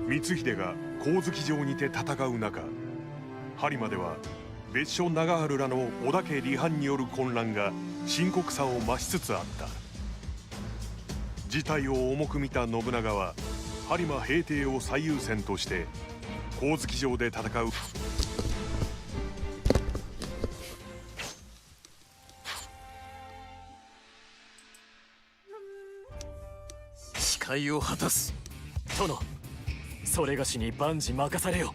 光秀が光月城にて戦う中、播磨では別所長春らの織田家離反による混乱が深刻さを増しつつあった。事態を重く見た信長は播磨平定を最優先として光月城で戦う。誓いを果たす。殿、それがしに万事任されよ。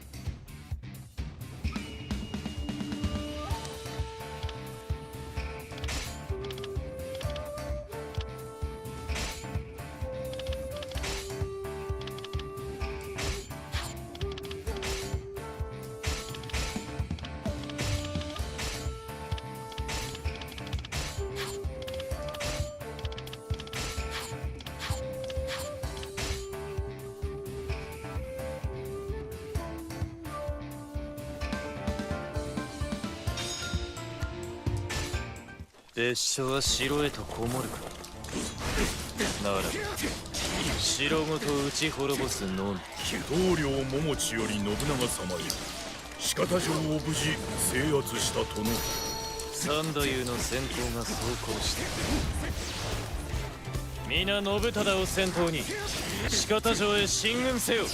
別所は城へとこもるか。なら城ごと討ち滅ぼすのみ。棟梁桃地より信長様よ、鹿田城を無事制圧したとの。三太夫の先鋒が走行した。皆信忠を先頭に鹿田城へ進軍せよ。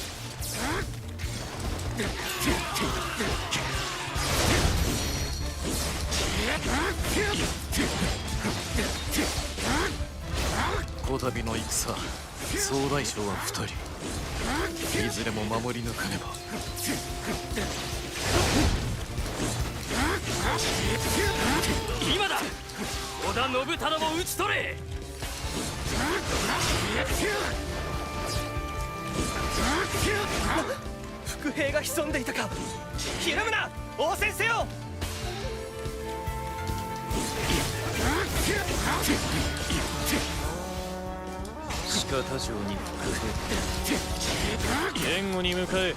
こたびの戦、総大将は2人。いずれも守り抜かねば。今だ、織田信忠も討ち取れ。伏兵が潜んでいたか。ひるむな、応戦せよ。鹿田城に伏兵、援護に向かえ。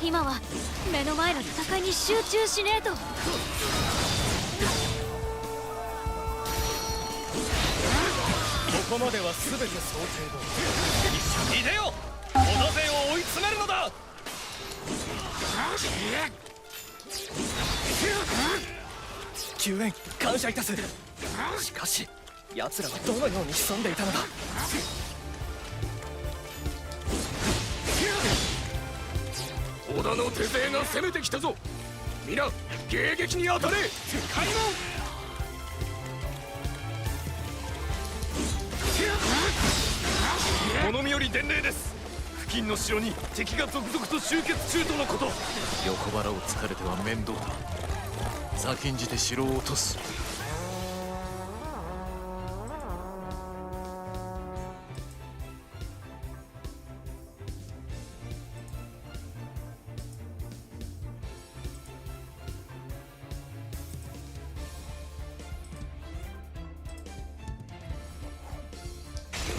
今は目の前の戦いに集中しねえと。ここまでは全て想定通り。いでよ、織田勢を追い詰めるのだ。救援感謝いたす。しかし奴らはどのように潜んでいたのだ。織田の手勢が攻めてきたぞ。皆迎撃に当たれ。開門。この身より伝令です。付近の城に敵が続々と集結中とのこと。横腹を突かれては面倒だ。先んじて城を落とす。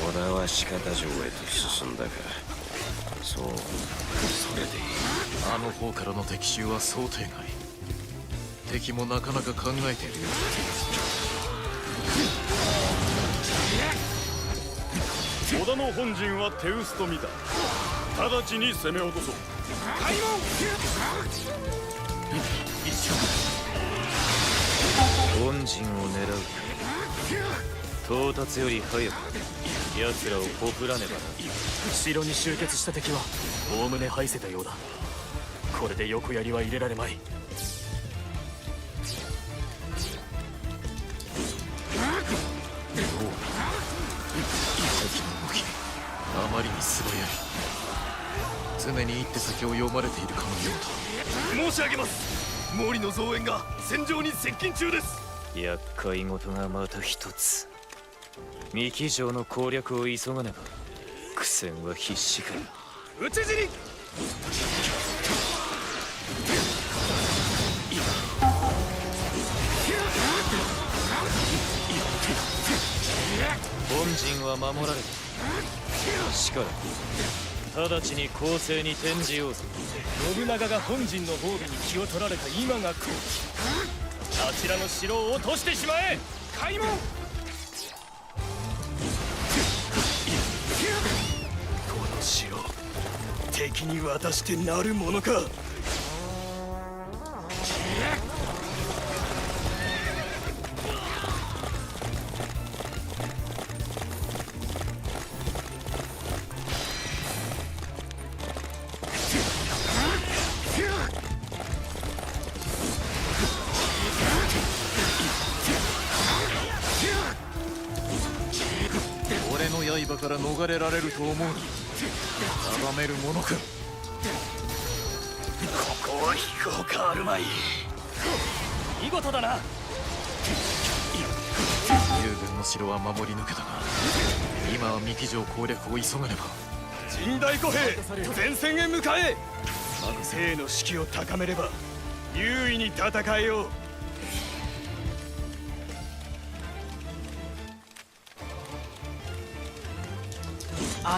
織田は鹿田城へと進んだか。そう、それでいい。あの方からの敵襲は想定外。敵もなかなか考えているよ。織田の本陣は手薄と見た。直ちに攻め落とそう。開門。本陣を狙う。到達より早く奴らをほふらねばな。城に集結した敵はおおむね敗せたようだ。これで横槍は入れられまい。敵の動きあまりに素早い。常に一手先を読まれているかのようだ。申し上げます。毛利の増援が戦場に接近中です。厄介事がまた一つ。三木城の攻略を急がねば苦戦は必至か。討ち死に。本陣は守られた。しから直ちに攻勢に転じようぞ。信長が本陣の防備に気を取られた今が好機。あちらの城を落としてしまえ。開門。この城敵に渡してなるものか。俺の刃から逃れられると思うに阻めるものか。ここは引くほかあるまい。見事だな。友軍の城は守り抜けたが今は三木城攻略を急がねば。陣大歩兵前線へ向かえ。兵の士気を高めれば優位に戦えよう。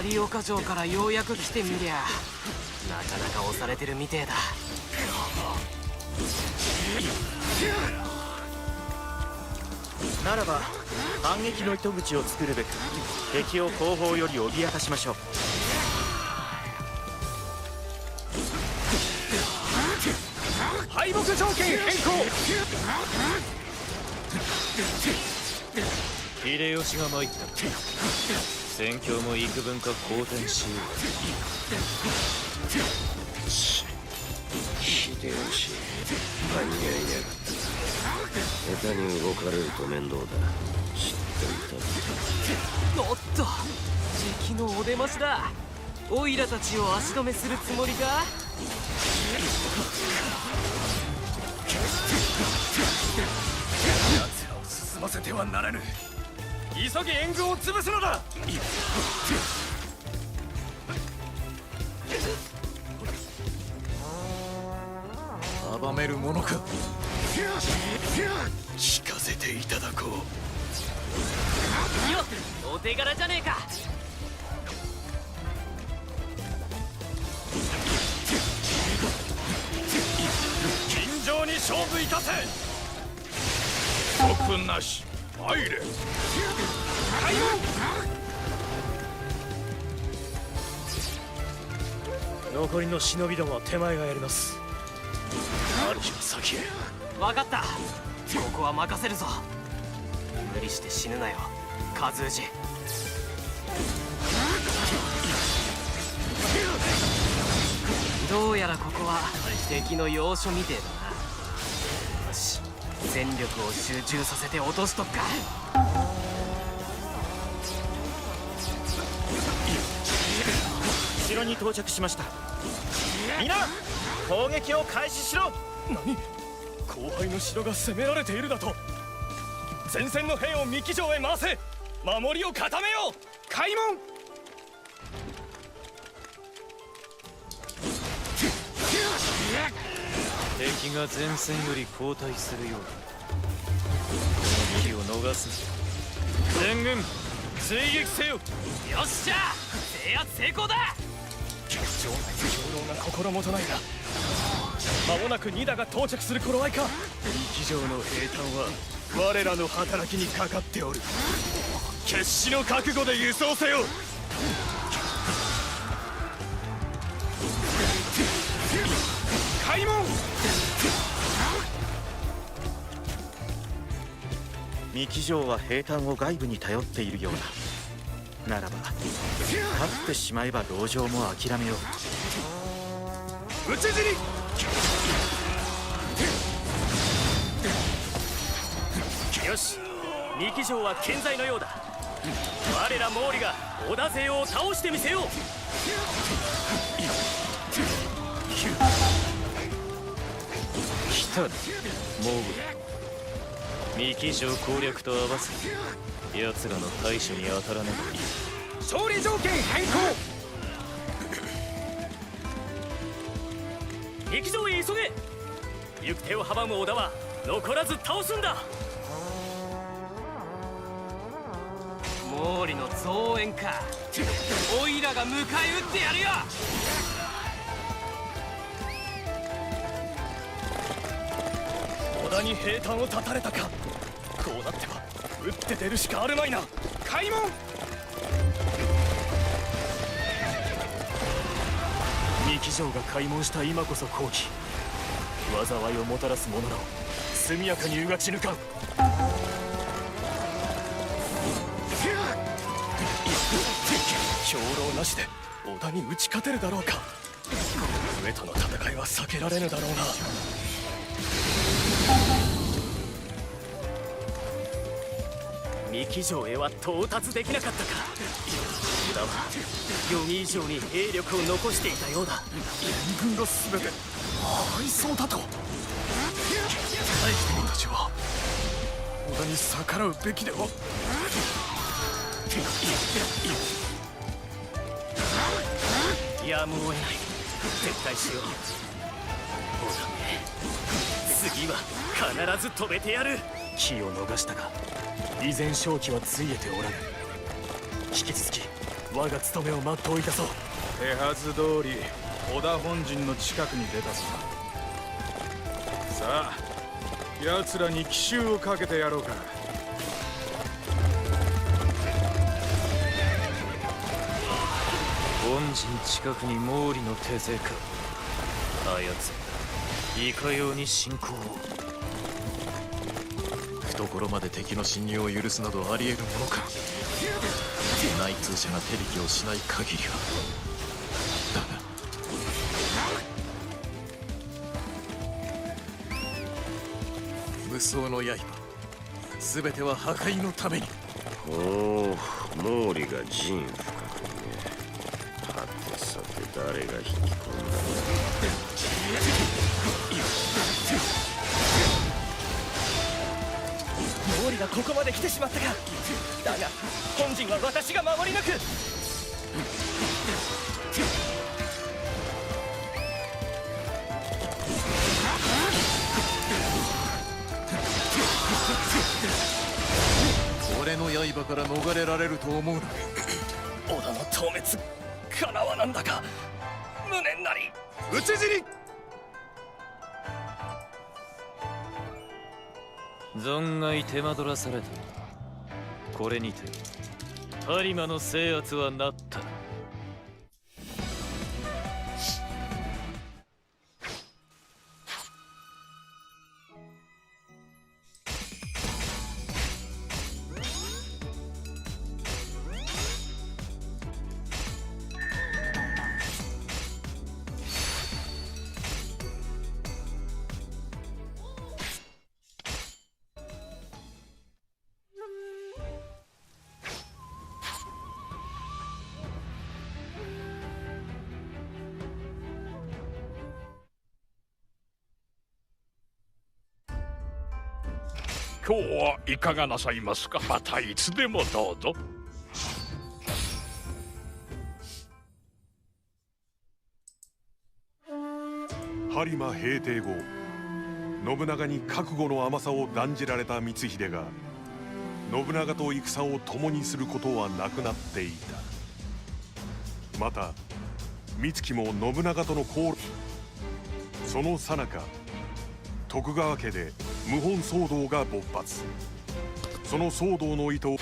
有岡城からようやく来てみりゃなかなか押されてるみてえだ。ならば反撃の糸口を作るべく敵を後方より脅かしましょう。敗北条件変更。秀吉が参った。戦況も幾分か好転しよ秀吉間に合いやがった。下手に動かれると面倒だ。知っていた。おっと敵のお出ましだ。オイラたちを足止めするつもりか。奴らを進ませてはならぬ。急げ援軍を潰すのだ。阻めるものか。聞かせていただこう。よっお手柄じゃねえか。尋常に勝負いたせ。特なし入れ。開門。残りの忍びどもは手前がやります。主は先へ。分かった。ここは任せるぞ。無理して死ぬなよカズージ。どうやらここは敵の要所みてえだな。よし戦力を集中させて落としとくか。城に到着しました。皆攻撃を開始しろ。何、後輩の城が攻められているだと。前線の兵を三木城へ回せ。守りを固めよう。開門。敵が前線より後退するようだ。この機を逃すな。全軍追撃せよ。よっしゃ制圧成功だ。城内の兵糧が心もとないが間もなく2打が到着する頃合いか。三木城の兵隊は我らの働きにかかっておる。決死の覚悟で輸送せよ。開門。三木城は兵隊を外部に頼っているようだ。ならば勝ってしまえば籠城も諦めよう。討ち死に。よし三木城は健在のようだ。我ら毛利が織田勢を倒してみせよう。来たなモーグル。三木城攻略と合わせ奴らの対処に当たらねばいい。勝利条件変更。三木城へ急げ。行く手を阻む織田は残らず倒すんだ。毛利の増援か。オイラが迎え撃ってやるよ。織田に兵隊を断たれたか。こうなっては打って出るしかあるまいな。開門。三木城が開門した今こそ好機。災いをもたらす者らを速やかにうがち抜かん。兵糧なしで織田に打ち勝てるだろうか。上との戦いは避けられぬだろうな。三木城へは到達できなかったか。織田は読み以上に兵力を残していたようだ。援軍が全て敗走だと。俺たちは織田に逆らうべきでは。やむを得ない。撤退しよう。織田め、次は必ず止めてやる。機を逃したが依然勝機はついえておらぬ。引き続き我が務めを全ういたそう。手はず通り織田本陣の近くに出たぞ。さあ奴らに奇襲をかけてやろうか。本陣近くに毛利の手勢か。あやついかように進行を。懐まで敵の侵入を許すなどあり得るものか。内通者が手引きをしない限りは。だが無双の刃、全ては破壊のために。おお、毛利が陣深くね。はてさて誰が引き込んだ。毛利がここまで来てしまったか。だが本陣は私が守り抜く。俺の刃から逃れられると思うな。織田の討滅かなわなんだか。無念なり討ち死に。存外手間取らされた。これにて播磨の制圧はなった。今日はいかがなさいますか。またいつでもどうぞ。播磨平定後、信長に覚悟の甘さを断じられた光秀が信長と戦を共にすることはなくなっていた。また美月も信長との交その最中、徳川家で謀反騒動が勃発。その騒動の糸を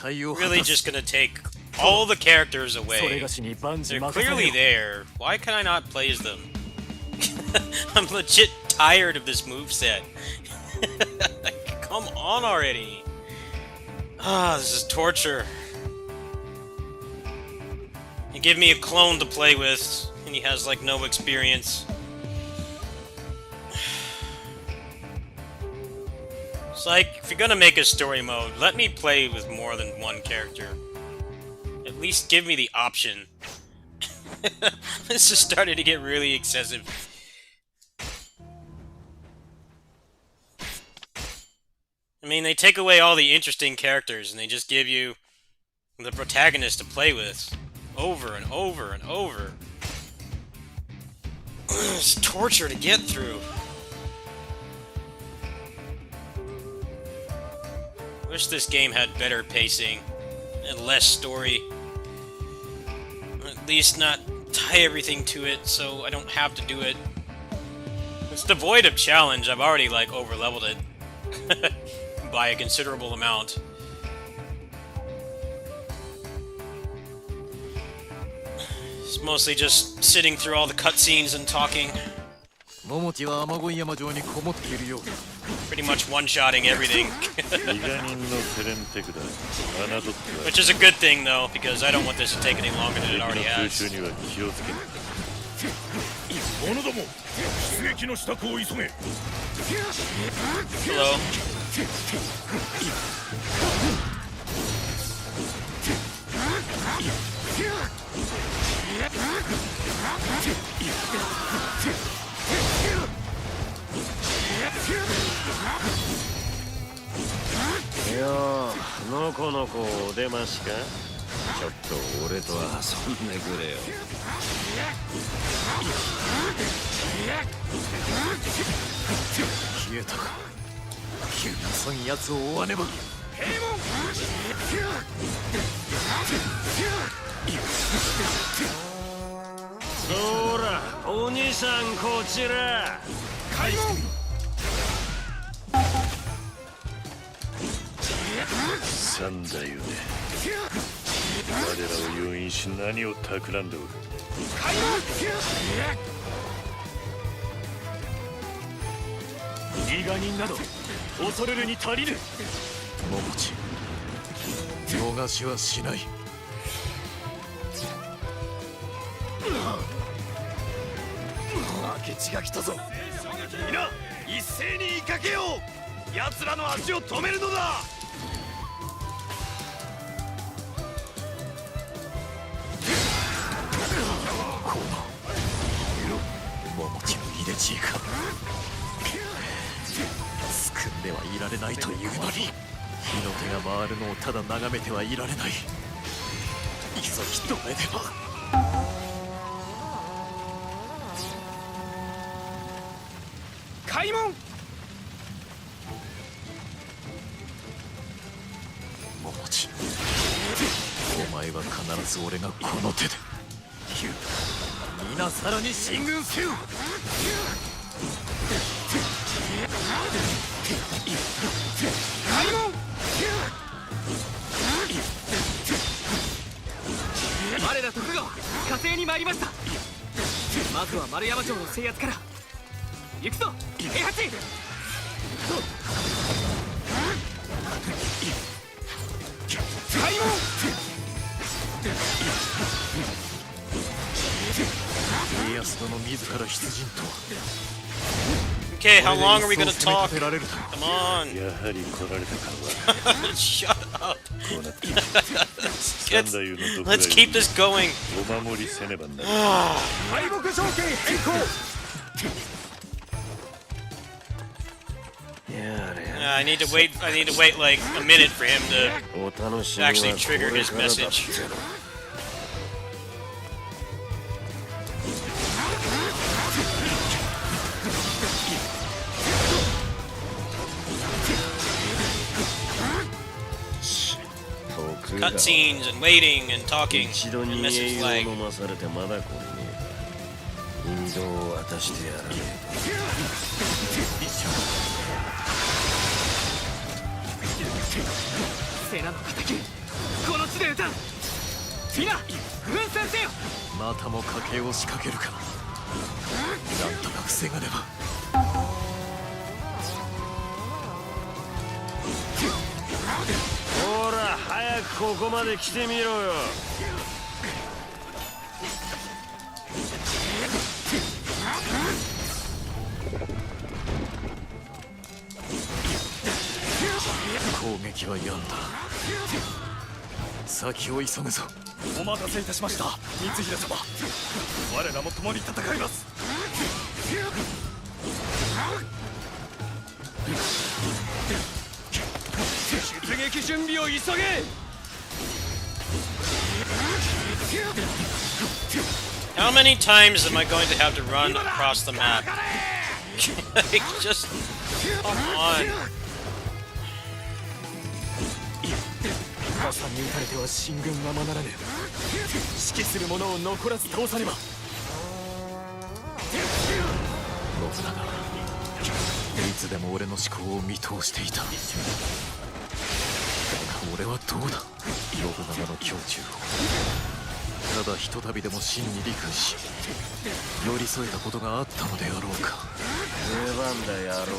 Really just gonna take all the characters away. それがしに万事 They're 任せよ。 clearly there. Why can I not play as them? I'm legit tired of this moveset. Like, come on already. Ah, this is torture. You give me a clone to play with, and he has like no experience. It's like, if you're gonna make a story mode, let me play with more than one character. At least give me the option. This is starting to get really excessive. I mean, they take away all the interesting characters and they just give you the protagonist to play with over and over and over. It's torture to get through. Wish this game had better pacing and less story. Or at least not tie everything to it so I don't have to do it. It's devoid of challenge. I've already like over leveled it by a considerable amount. It's mostly just sitting through all the cutscenes and talking. Pretty much one-shotting everything. Which is a good thing though, because I don't want this to take any longer than it already has. Hello. よう、のこのこお出ましか。ちょっと俺と遊んでくれよ。消えたか。急そん奴を追わねば。そら、お兄さんこちら。開門。三太夫ね。我らを誘引し何を企んでおる。伊賀人など恐れるに足りぬ。桃地、逃しはしない。負け血が来たぞ。皆一斉に追いかけよう。奴らの足を止めるのだ。桃地の入れ知恵か。救んではいられないというのに、火の手が回るのをただ眺めてはいられない。急ぎ止めねば。開門。桃地、お前は必ず俺がこの手で。皆さらに進軍せよ。開門。我ら徳川火星に参りました。まずは丸山城の制圧から。行くぞ平八。開門。家康殿自ら出陣とは。Okay, how long are we gonna talk? Come on. やはり来られたか。Shut up. Let's keep this going. お守りせねばならない。敗北条件変更。I need to wait like a minute for him to actually trigger his message. Cutscenes and waiting and talking and message flag. セナの敵、この地で撃たん。皆奮戦せよ。またも家計を仕掛けるか。なんとか防がねば。ほら早くここまで来てみろよ。攻撃はやんだ。先を急ぐぞ。お待たせいたしました光秀様。我らも共に戦います。出撃準備を急げ。 How many times am I going to have to run across the map? Like, just come on. 傘に打たれては進軍がまならぬ。指揮する者を残らず倒さねば。信長はいつでも俺の思考を見通していた。だが俺はどうだ、信長の胸中をただひとたびでも真に理解し寄り添えたことがあったのであろうか。出番だ野郎ども。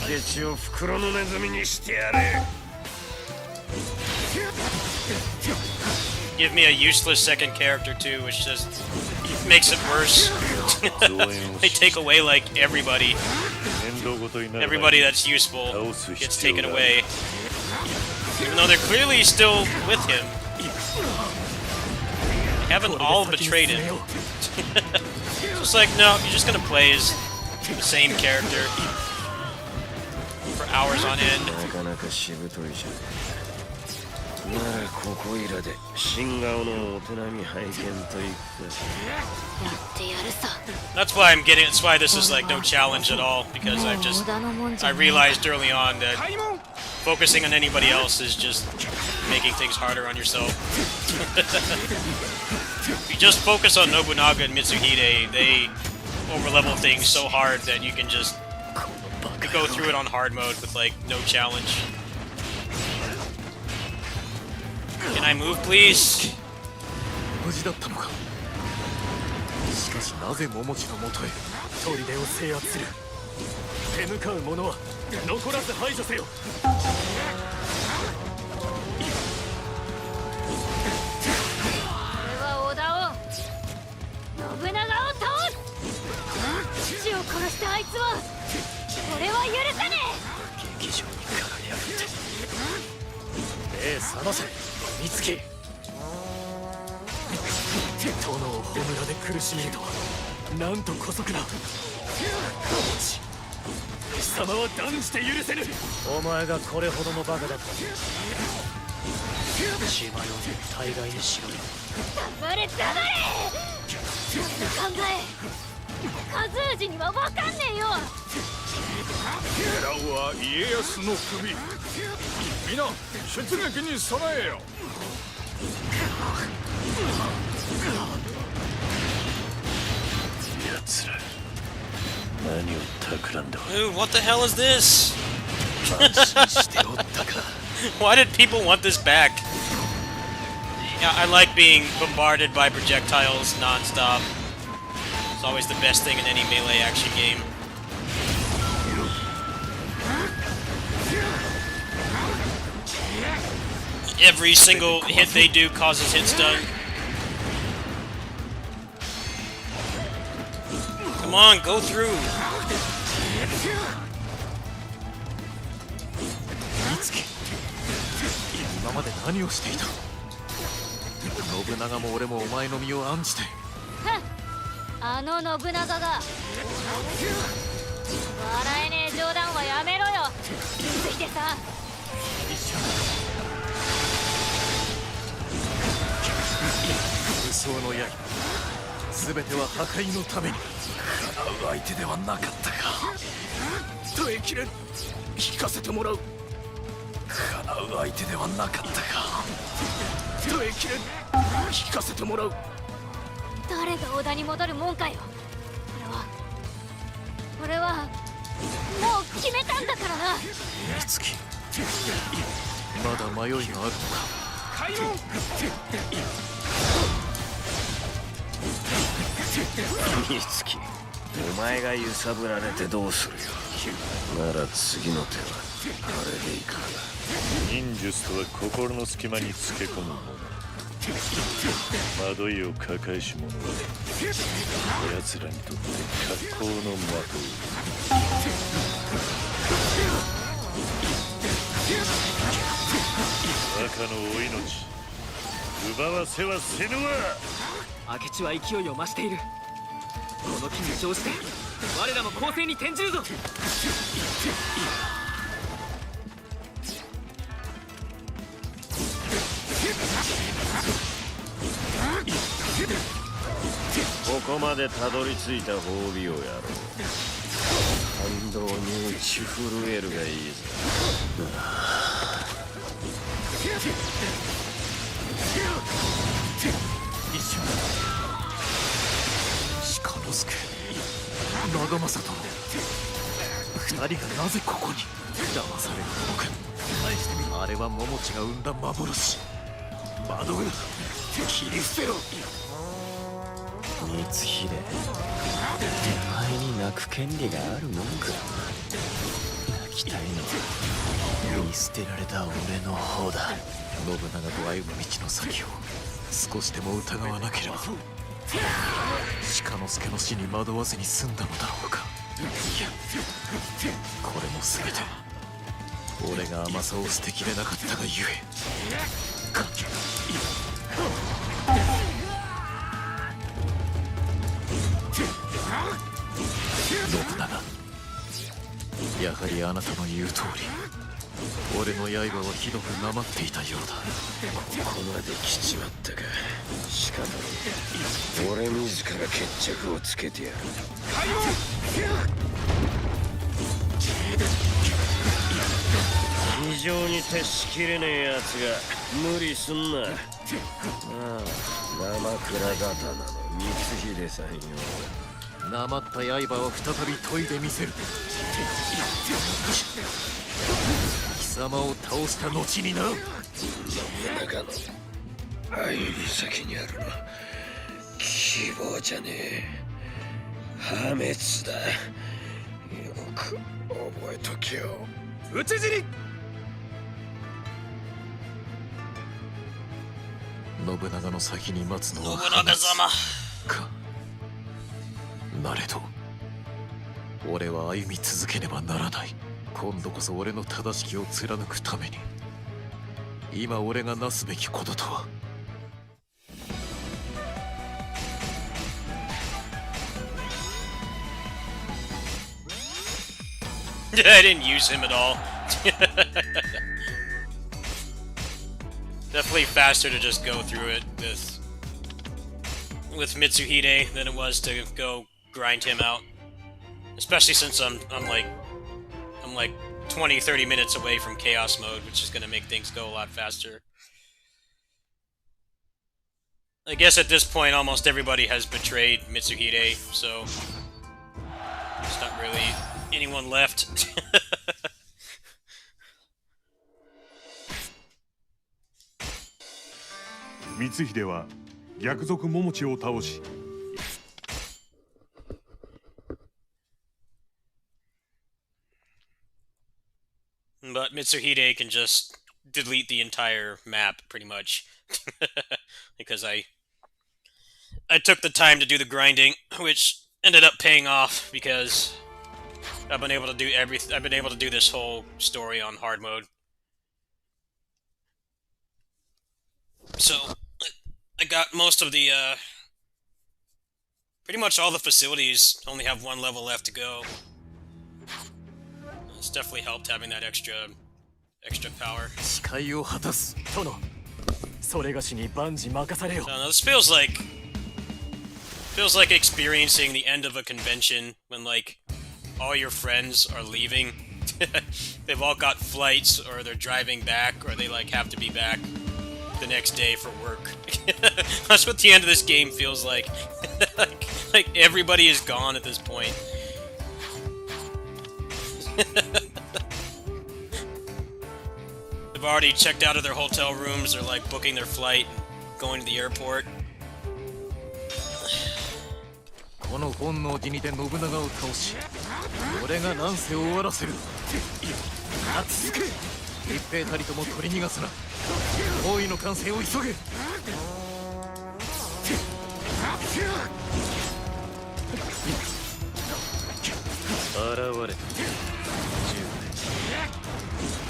明智を袋のネズミにしてやれ。 Give me a useless second character too, which just makes it worse. They take away like everybody. Everybody that's useful gets taken away. Even though they're clearly still with him. They haven't all betrayed him. So it's like, no, you're just gonna play as the same character for hours on end. なかなかしぶといじゃん。ならここいらで新顔のお手並み拝見といくか。やってやるさ。 That's why I'm getting. That's why this is like no challenge at all, because I realized early on that focusing on anybody else is just making things harder on yourself. If you just focus on Nobunaga and Mitsuhide, they overlevel things so hard that you can just go through it on hard mode with like no challenge. Can I move, please? 無事だったのか。しかしなぜ桃地のもとへ。砦を制圧する。手向かう者は残らず排除せよ。俺は織田を信長を倒す。父を殺したあいつは俺は許さねえ。劇場に輝くって目覚ませ美月。殿を焔で苦しめるとはなんと姑息な。貴様は断じて許せぬ。お前がこれほどのバカだった。血迷う大概にしろ。黙れ黙れ。そんな考えカズージには分かんねえよ。狙うは家康の首。皆出撃に備えよ。奴ら何を企んでは。 Dude, what the hell is this? Why did people want this back? Yeah, I like being bombarded by projectiles non-stop. It's always the best thing in any melee action game. Every single hit they do causes hit stun. Come on, go through. 美月、今まで何をしていた。信長も俺もお前の身を案じて。あの信長が笑えねえ冗談はやめろよ。ついてさ。武装の刃、全ては破壊のために。叶う相手ではなかったか。耐えきれん。聞かせてもらう。叶う相手ではなかったか。耐えきれん。聞かせてもらう。誰が織田に戻るもんかよ。俺はもう決めたんだからな。美月、まだ迷いがあるのか。開門。美月、お前が揺さぶられてどうするよ。なら次の手はあれでいくか。忍術とは心の隙間につけ込むもの。惑いを抱えし者は奴らにとって格好の的。若のお命奪わせはせぬわ。明智は勢いを増している。この機に乗じて我らも攻勢に転じるぞ。ここまでたどり着いた褒美をやろう。反動に打ち震えるがいいぞ。一瞬鹿之助長政と二人がなぜここに騙されるのか。あれは桃地が生んだ幻。窓浦切り捨てろ。光秀、お前に泣く権利があるもんか。泣きたいのは見捨てられた俺の方だ。信長と歩む道の先を少しでも疑わなければ鹿之助の死に惑わずに済んだのだろうか。いや、これも全て俺が甘さを捨てきれなかったがゆえか。信長、やはりあなたの言う通り俺の刃はひどくなまっていたようだ。ここまで来ちまったか。仕方ない。俺自ら決着をつけてやる。非常に徹しきれねえやつが無理すんな。ああ、生倉刀の光秀さんよ。なまった刃を再び研いでみせる。貴様を倒した後にな。信長の歩み先にあるの希望じゃねえ、破滅だ。よく覚えとけよ。討ち死に。信長の先に待つのは信長様か。なれど俺は歩み続けねばならない。今度こそ俺の正しきを貫くために今俺がなすべきこととは。I didn't use him at all. Definitely faster to just go through it with Mitsuhide than it was to go grind him out. Especially since I'm like 20-30 minutes away from chaos mode, which is gonna make things go a lot faster. I guess at this point almost everybody has betrayed Mitsuhide, so there's not really anyone left. 光秀は逆賊桃地を倒し、But Mitsuhide can just delete the entire map, pretty much. Because I took the time to do the grinding, which ended up paying off because I've been able to do I've been able to do this whole story on hard mode. So I got most of the pretty much all the facilities only have one level left to go. It's definitely helped having that extra power. 誓いを果たす殿。それがしに万事任されよ。So, no, this feels like experiencing the end of a convention when like all your friends are leaving. They've all got flights, or they're driving back, or they like have to be back the next day for work. That's what the end of this game feels like. Like everybody is gone at this point. They've already checked out of their hotel rooms, they're like booking their flight and going to the airport. この本能寺にて信長を倒し、俺が乱世を終わらせる。続く。一兵たりとも取り逃がすな。包囲の完成を急げ。現れ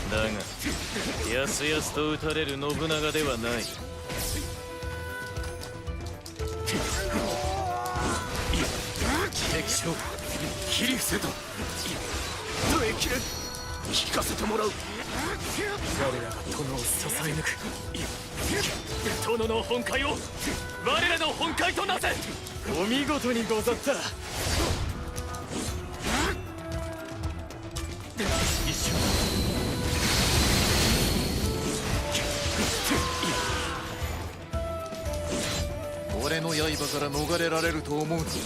ただがやすやすと撃たれる信長ではない。敵将切り伏せとどえ切れ聞かせてもらう。我らが殿を支え抜く。殿の本懐を我らの本懐となせ。お見事にござった。一瞬俺の刃から逃れられると思うの？そ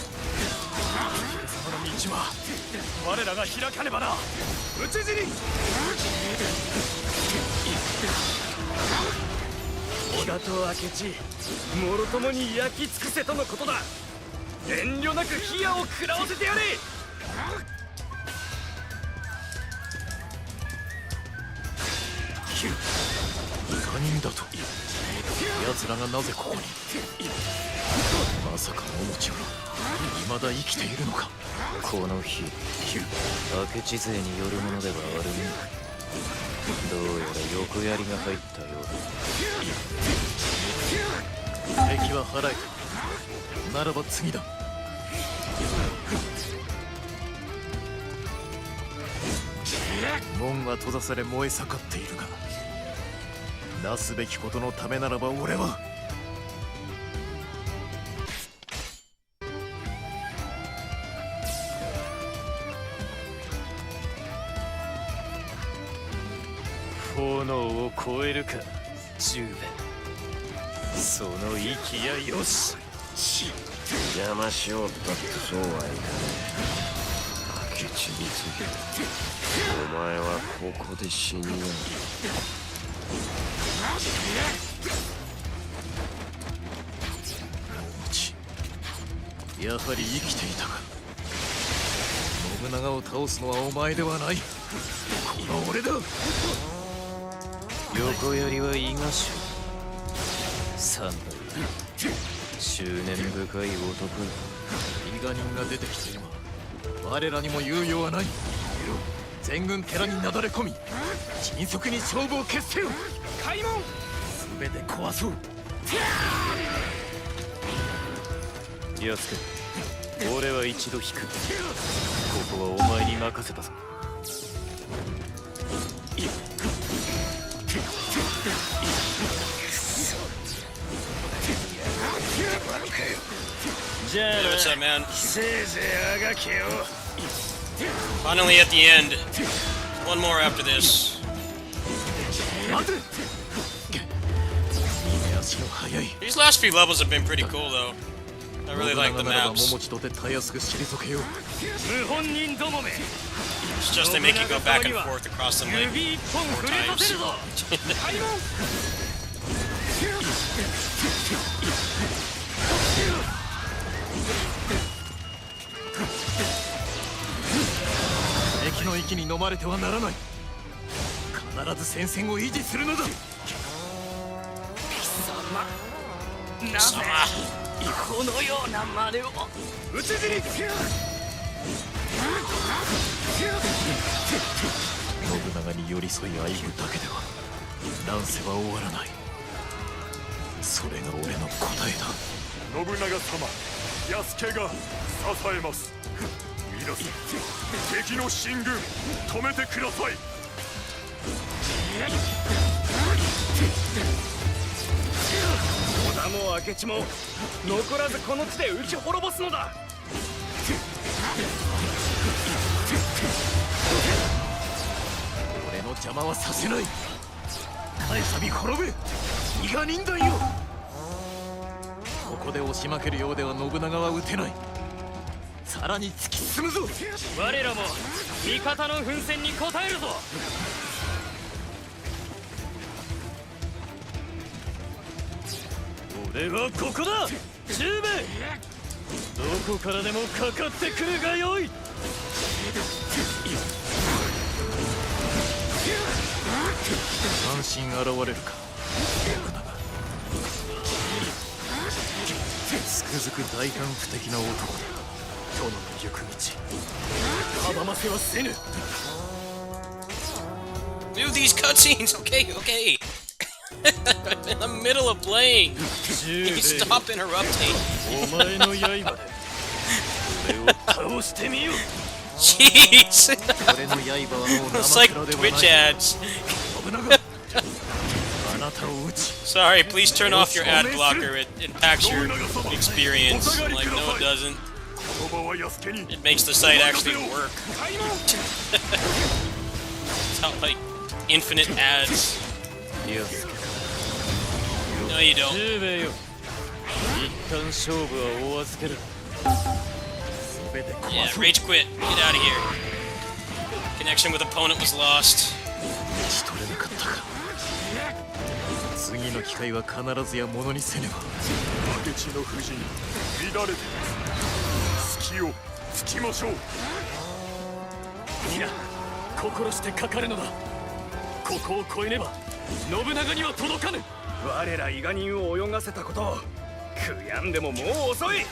の道は我らが開かねばな。討ち死に。織田と明智もろともに焼き尽くせとのことだ。遠慮なく火矢を食らわせてやれ。他人だと？奴らがなぜここに？まさか桃地は未だ生きているのか？この日明智勢によるものではあるまい。どうやら横槍が入ったようだ。敵は払えた。ならば次だ。門は閉ざされ燃え盛っているが、なすべきことのためならば俺は炎を超えるか十兵衛。その息やよし。邪魔しようったってそうはいかねえ。明智光秀、お前はここで死によう。やはり生きていたか。信長を倒すのはお前ではない、この俺だ。横槍は伊賀衆。三代執念深い男。伊賀人が出てきて今我らにも猶予はない。全軍寺になだれ込み迅速に勝負を決せよ。開門全て壊そう。安家、俺は一度引く。ここはお前に任せたぞ。Hey, what's up, man? せいぜいあがけよ。 Finally at the end. One more after this. 待て。足の速い。 These last few levels have been pretty cool, though. I really like the maps. 桃地とてたやすく退けよう。無本人どもめ。 It's just they make you go back and forth across them like 指一本 4 触れさせ times. るぞ。開門。敵の息に飲まれてはならない。必ず戦線を維持するのだ。なぜこのような真似を。討ち死に。信長に寄り添い歩むだけでは乱世は終わらない。それが俺の答えだ。信長様、安家が支えます。皆さん、敵の進軍止めてください。織田も明智も残らずこの地で打ち滅ぼすのだ。俺の邪魔はさせない。返さび滅べ伊賀人団よ。ここで押し負けるようでは信長は討てない。さらに突き進むぞ。我らも味方の奮戦に応えるぞ。俺はここだ。十兵衛、どこからでもかかってくるがよい。安心現れるか信長。つくづく大胆不敵な男だ。殿の行く道阻ませはせぬ。 Do these cutscenes, okay, okay. In the middle of playing. You stop interrupting. お前の刃で俺を倒してみよ。 Jeez. 俺の刃はもう It's 生 like 倉ではない。 Twitch ads. 信長あなたを撃ち Sorry, please turn off your ad blocker. It impacts your experience. Like, no, it doesn't. It makes the site actually work. Without, like, infinite ads. No, you don't. 十兵衛よ、一旦勝負はお預ける。 Yeah, rage quit. Get out of here. Connection with opponent was lost. 打ち取れなかったか。次の機会は必ずやものにせねば。明智の布陣乱れて隙を突きましょう。皆心してかかるのだ。ここを越えねば信長には届かぬ。我ら伊賀人を泳がせたことを悔やんでももう遅い。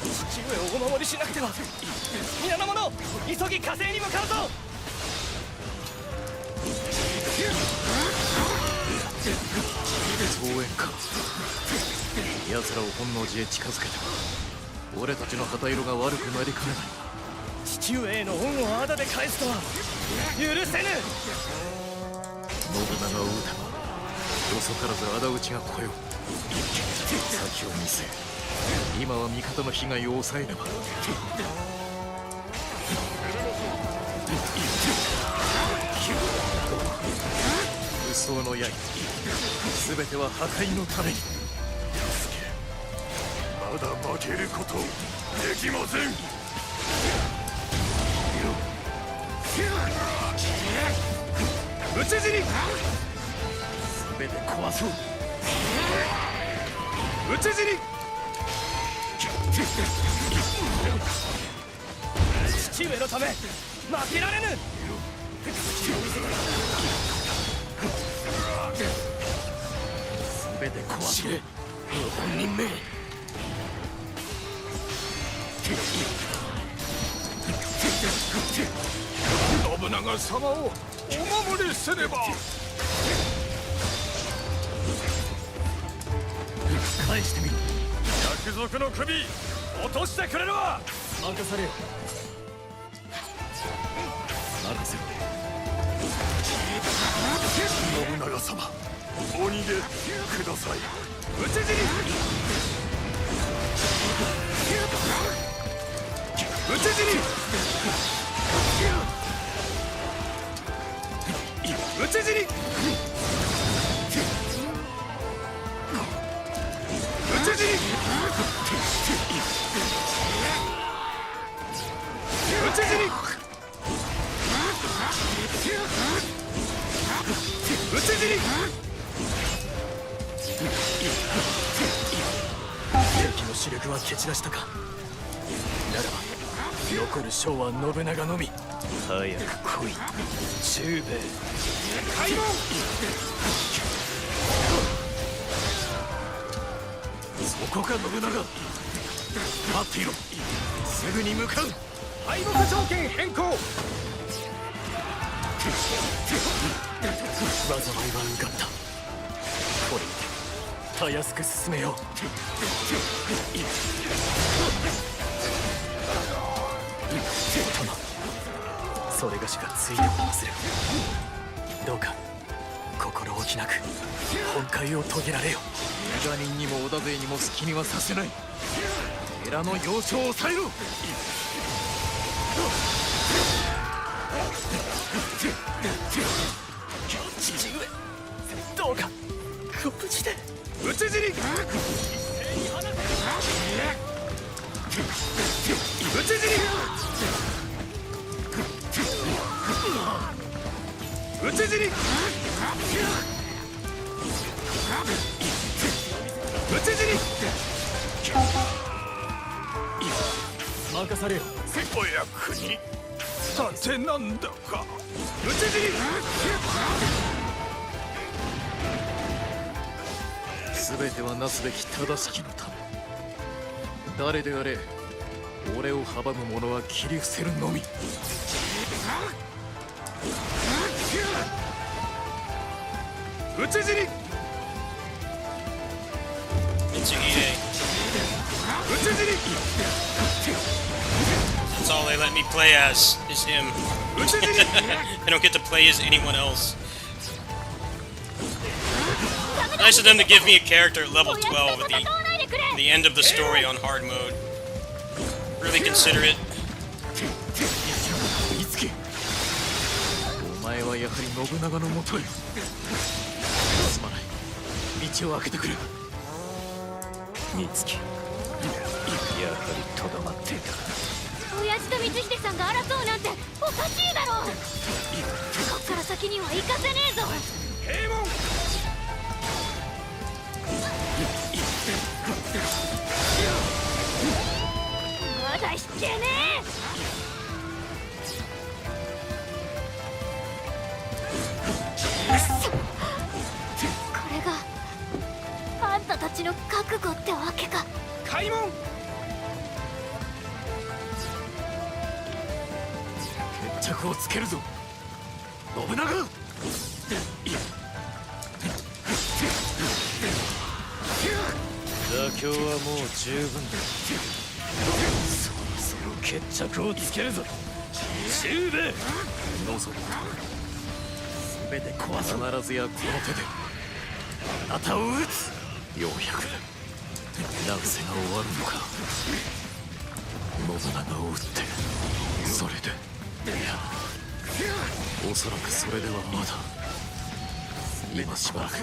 父上をお守りしなくては。皆の者急ぎ火星に向かうぞ。増援か。奴らを本能寺へ近づけては俺たちの旗色が悪くなりかねない。父上への恩をあだで返すとは許せぬ。信長を討てば遅からず仇討ちが来よう。先を見せ、今は味方の被害を抑えねば。無双の刃、全ては破壊のために。まだ負けることできません。討ち死に。全て壊そう。討ち死に。父上のため負けられぬ。全て壊そう。本人め。信長様をお守りせねば。返してみろ。約束の首落としてくれるわ。任されよ。任せろ。信長様、お逃げください。討ち死に。討ち死に。討ち死に。討ち死に。討ち死に。討ち死に。敵の主力は蹴散らしたか。ならば残る将は信長のみ。早く来い中兵衛。開門。そこか信長。待っていろ。すぐに向かう。敗北条件変更。災いは受かった。これにてたやすく進めよう。殿、それがしがついておりまする。どうか心置きなく本懐を遂げられよ。伊賀人にも織田勢にも好きにはさせない。寺の要所を抑えろ。父上、どうかご無事で。討ち死に。討ち死に。討ち死に。討ち死に。任されよ。お役に立てなんだか。討ち死に。全てはなすべき正しきのため。誰であれ俺を阻む者は切り伏せるのみ。討ち死に。Mitsuhide. 討ち死に。 That's all they let me play as, is him. I don't get to play as anyone else. Nice of them to give me a character at level 12 at the end of the story on hard mode. Really considerate. 見つけ。お前はやはり信長のもとへ。道を開けてくれ。美月、やはりとどまっていた。親父と光秀さんが争うなんておかしいだろ。こっから先には行かせねえぞ。平門。まだ引けねえ。くそ、これがあんたたちの覚悟ってわけか。開門。決着をつけるぞ信長。妥協はもう十分だ。そろそろ決着をつけるぞ中兵衛。望む全て壊す。必ずやこの手であなたを撃つ。ようやく乱世が終わるのか。信長を撃ってそれで、いやおそらくそれではまだ。今しばらく歩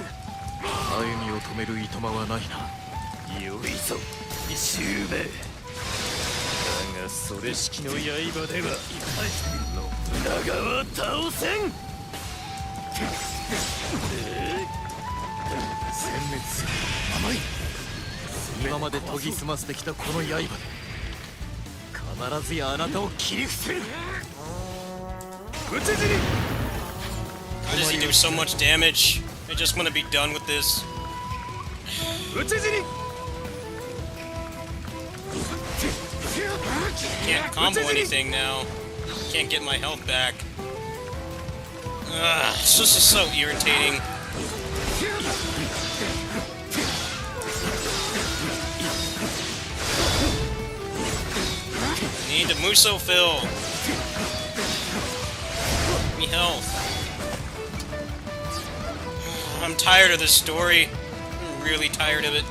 みを止めるいとまはないな。よいぞ中兵衛。だがそれしきの刃では信長は倒せん。殲滅する甘い。今まで研ぎ澄ませてきたこの刃で必ずやあなたを切り伏せる。討ち死に。 Why does he do so much damage? I just want to be done with this. 討ち死に。 Can't combo anything now. Can't get my health back. Ugh, this is so irritating. Need the Muso fill. Give me health. I'm tired of this story. I'm really tired of it.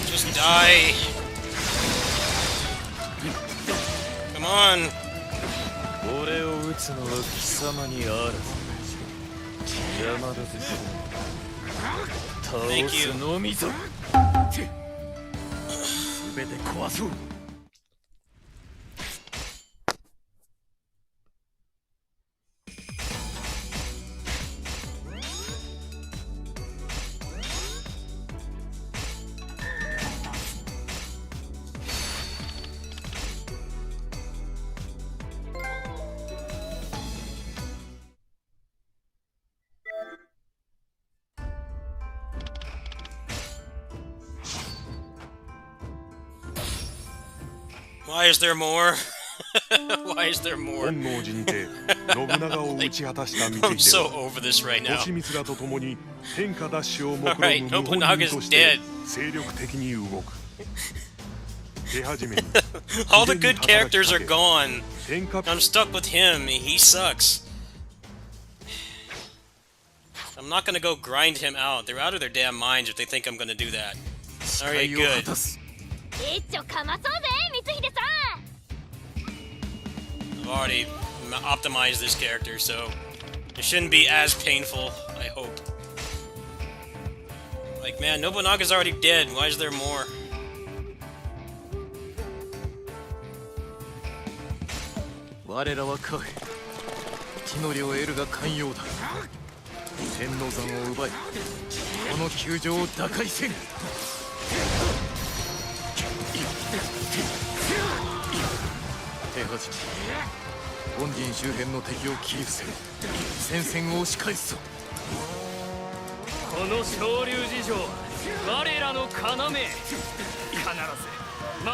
Just die. Come on. 俺を撃つのは貴様にあらず。山田です。倒すのみぞ。全て壊そう。Why is there more? Why is there more? 本能寺にて信長を討ち果たした I'm 光秀 so は over this right now. 利光らと共に天下奪取を目論 Alright, む謀 Nobunaga's 人として dead. 精力的に動く。手始めに All the good characters are gone. 天下 I'm stuck with him. He sucks. I'm not gonna go grind him out. They're out of their damn minds if they think I'm gonna do that. Alright, good. 一丁かまそうぜ光秀さん。 I've already optimized this character, so it shouldn't be as painful, I hope. Like, man, Nobunaga's already dead. Why is there more? 我らは帰地の利を得るが寛容だ。天王山を奪いこの窮状を打開せん。手始め本陣周辺の敵を切り伏せ戦線を押し返すぞ。この昇龍寺城は我らの要。必ず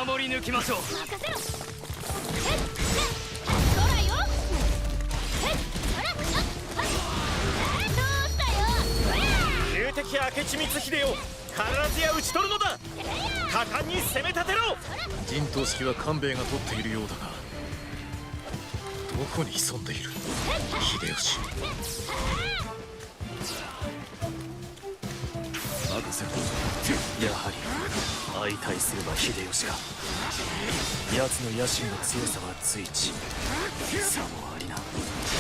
守り抜きましょう。任せろ。ほらよ。ほら。どうしたよ。戎敵明智光秀を必ずや討ち取るのだ。果敢に攻め立てろ。陣頭指揮は官兵衛が取っているようだがどこに潜んでいる秀吉。任せろ。やはり相対すれば秀吉か。奴の野心の強さは随一さもありな。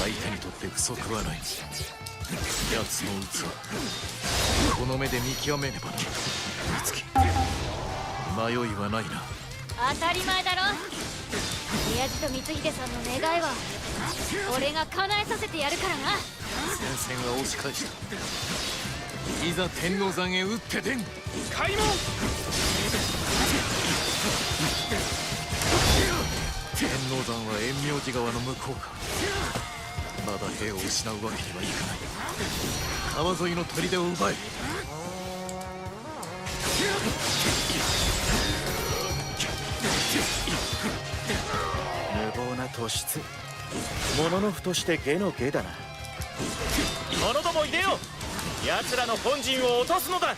相手にとって不足はない。奴の器この目で見極めねばな。美月迷いはないな。当たり前だろ。親父と光秀さんの願いは俺が叶えさせてやるからな。前線は押し返した。いざ天王山へ打って出ん。開門。天王山は陰陽師川の向こうか。まだ兵を失うわけにはいかない。川沿いの砦を奪え。無謀な突出。物のふとして下の下だな。者どもいでよ。奴らの本陣を落とすのだ。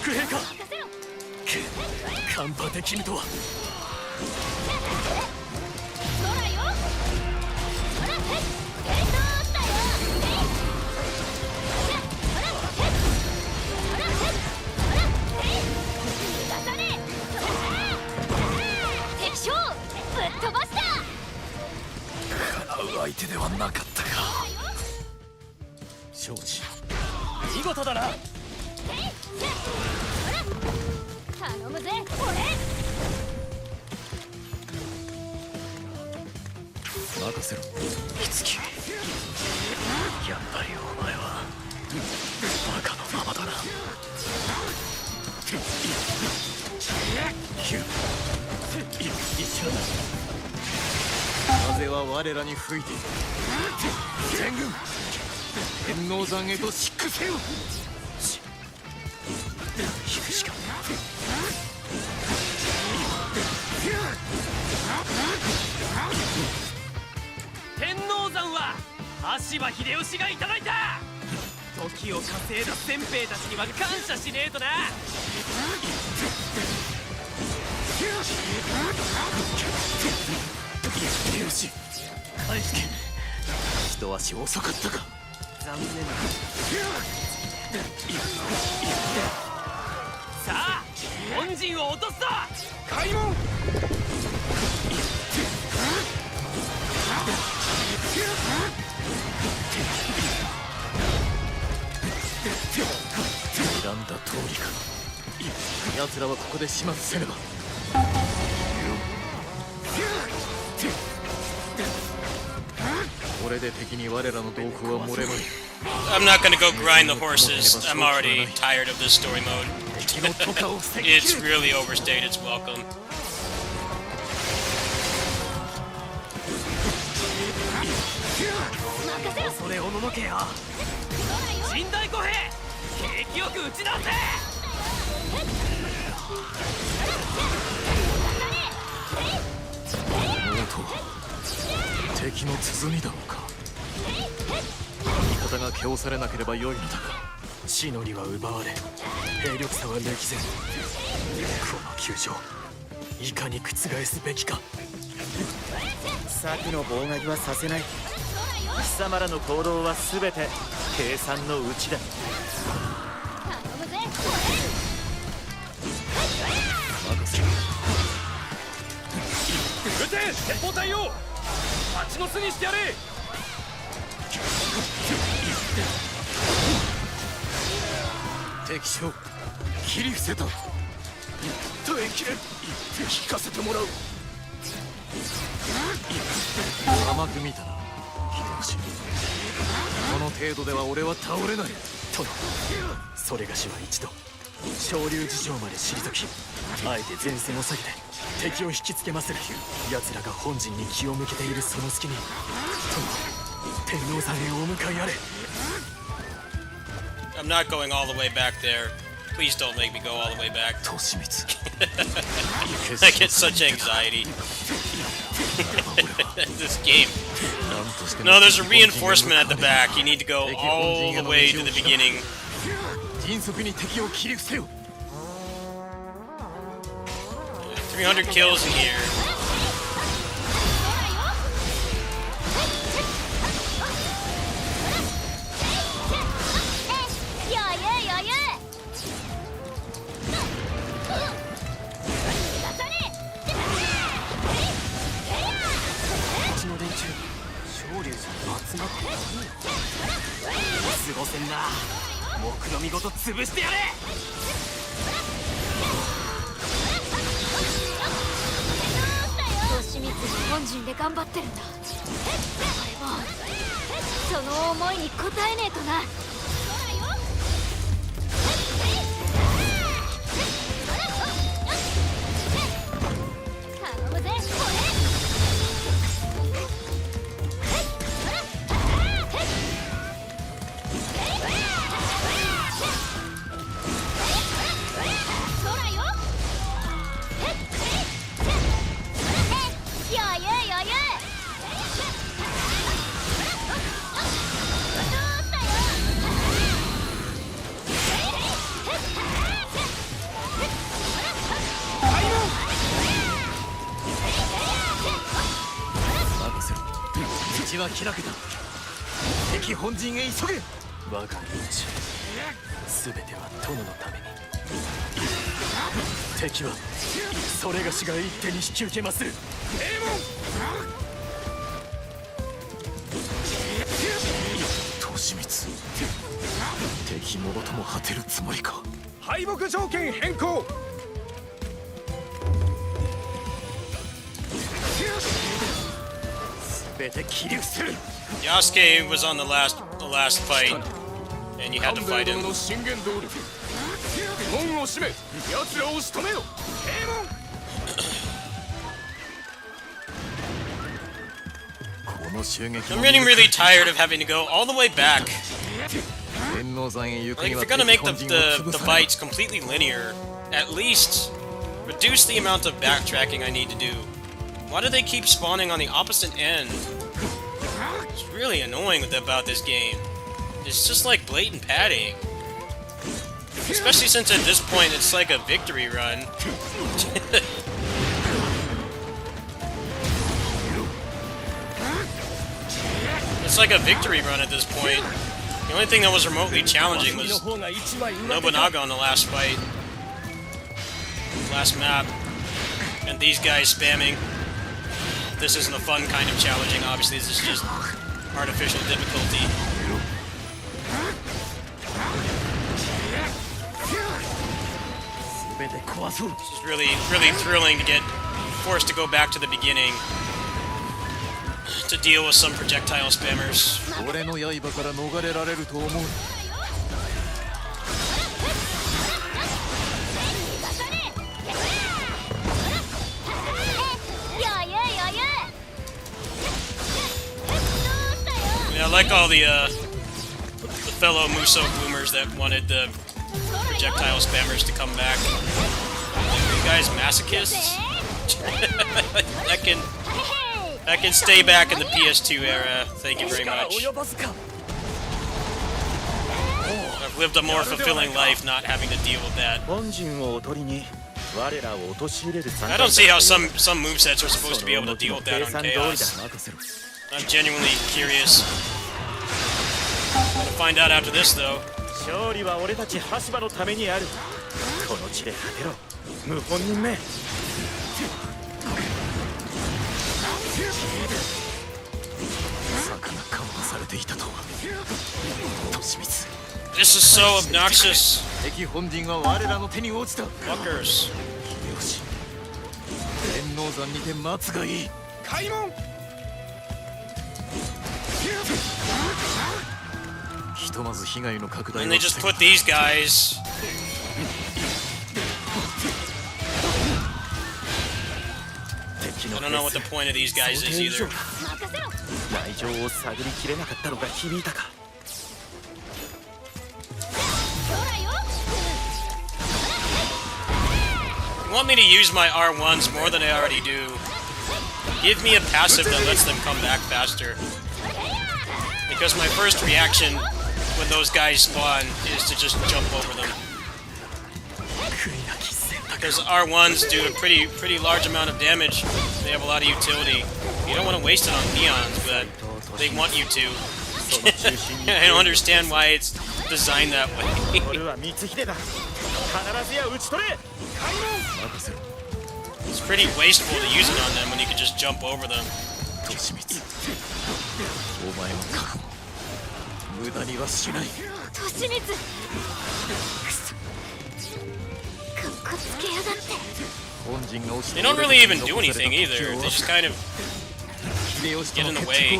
伏兵か。カンパできぬとは。空よ。ほら、えっとったよ。ほら、逃がさねえ。敵将ぶっ飛ばした。叶う相手ではなかったか。承知。見事だな。頼むぜ、俺。任せろ美月。やっぱりお前はバカのままだな。風は我らに吹いている。全軍天王山へと疾駆せよ。引くしか。天王山は羽柴秀吉がいただいた。時を稼いだ先兵たちには感謝しねえとな。秀吉返して。一足遅かったか。残念だ。さあ本陣を落とすぞ。開門。選んだ通りか。奴らはここで始末せねば。これで敵に我らの動向は漏れまい。 I'm not gonna go grind the horses. I'm already tired of this story mode. It's really overstayed its welcome. 恐れおののけよ。神代五兵景気よく打ち直せ。敵の鼓だろうか。味方が気をされなければ良いのだが。地の利は奪われ兵力差は歴然。この窮状いかに覆すべきか。策の妨害はさせない。貴様らの行動は全て計算のうちだ。頼むぜ、任せろ。撃て鉄砲隊を蜂の巣にしてやれ。敵将切り伏せた。耐えきれん。聞かせてもらう。甘く見たな秀吉。この程度では俺は倒れない。殿、それがしは一度昇龍事情まで退き、あえて前線を下げて敵を引きつけまする。奴らが本陣に気を向けているその隙に、殿、天王山へお向かいあれ。 I'm not going all the way back there. Please don't make me go all the way back. I get such anxiety. This game. No, there's a reinforcement at the back. You need to go all the way to the beginning. 迅速に敵を切り伏せよ。 300 kills in here. 余裕余裕。な。目論見事潰してやれ。利光に本陣で頑張ってるんだ。俺もその思いに応えねえとな。頼むぜ道は開けた。敵本陣へ急げ。我が命全ては殿のために。敵はそれがしが一手に引き受けまする。利光、敵もろとも果てるつもりか。敗北条件変更。全て切り伏せる。 Yasuke was on the last fight, and you had to fight him. の信玄通り門を閉め奴らを仕留めよ。この襲撃 I'm getting really tired of having to go all the way back. 天王山へ行く Like, に if は you're gonna 敵 make 本陣を潰 the さない。 fights completely linear, at least reduce the amount of backtracking I need to do. Why do they keep spawning on the opposite end? It's really annoying about this game. It's just like blatant padding. Especially since at this point it's like a victory run. It's like a victory run at this point. The only thing that was remotely challenging was Nobunaga on the last fight. Last map. And these guys spamming. This isn't a fun kind of challenging, obviously. This is just artificial difficulty. It's just really thrilling to get forced to go back to the beginning to deal with some projectile spammers. 俺の刃から逃れられると思う。Yeah, I like all the fellow Muso boomers that wanted the projectile spammers to come back. Are you guys masochists? I can stay back in the PS2 era. Thank you very much. I've lived a more fulfilling life not having to deal with that. I don't see how some movesets are supposed to be able to deal with that on Chaos. I'm genuinely curious. Gonna find out after this, though. 勝利は俺たち羽柴のためにある。この地で果てろ、無本人め。策が緩和されていたとは。利光。 This is so obnoxious. 敵本陣は我らの手に落ちた。 Fuckers. よし。天王山にて待つがいい。開門。ひとまず被害の拡大 And they just put these guys. I don't know what the point of these guys is either. 内情を探りきれなかったのが響いたか。 You want me to use my R1s more than I already do? Give me a passive that lets them come back faster. Because my first reaction when those guys spawn is to just jump over them. Because R1s do a pretty large amount of damage. They have a lot of utility. You don't want to waste it on peons, but they want you to. I don't understand why it's designed that way. It's pretty wasteful to use it on them when you could just jump over them. お前の覚悟無駄にはしない。利光くそかっこつけやがって They don't really even do anything either. They just kind of get in the way.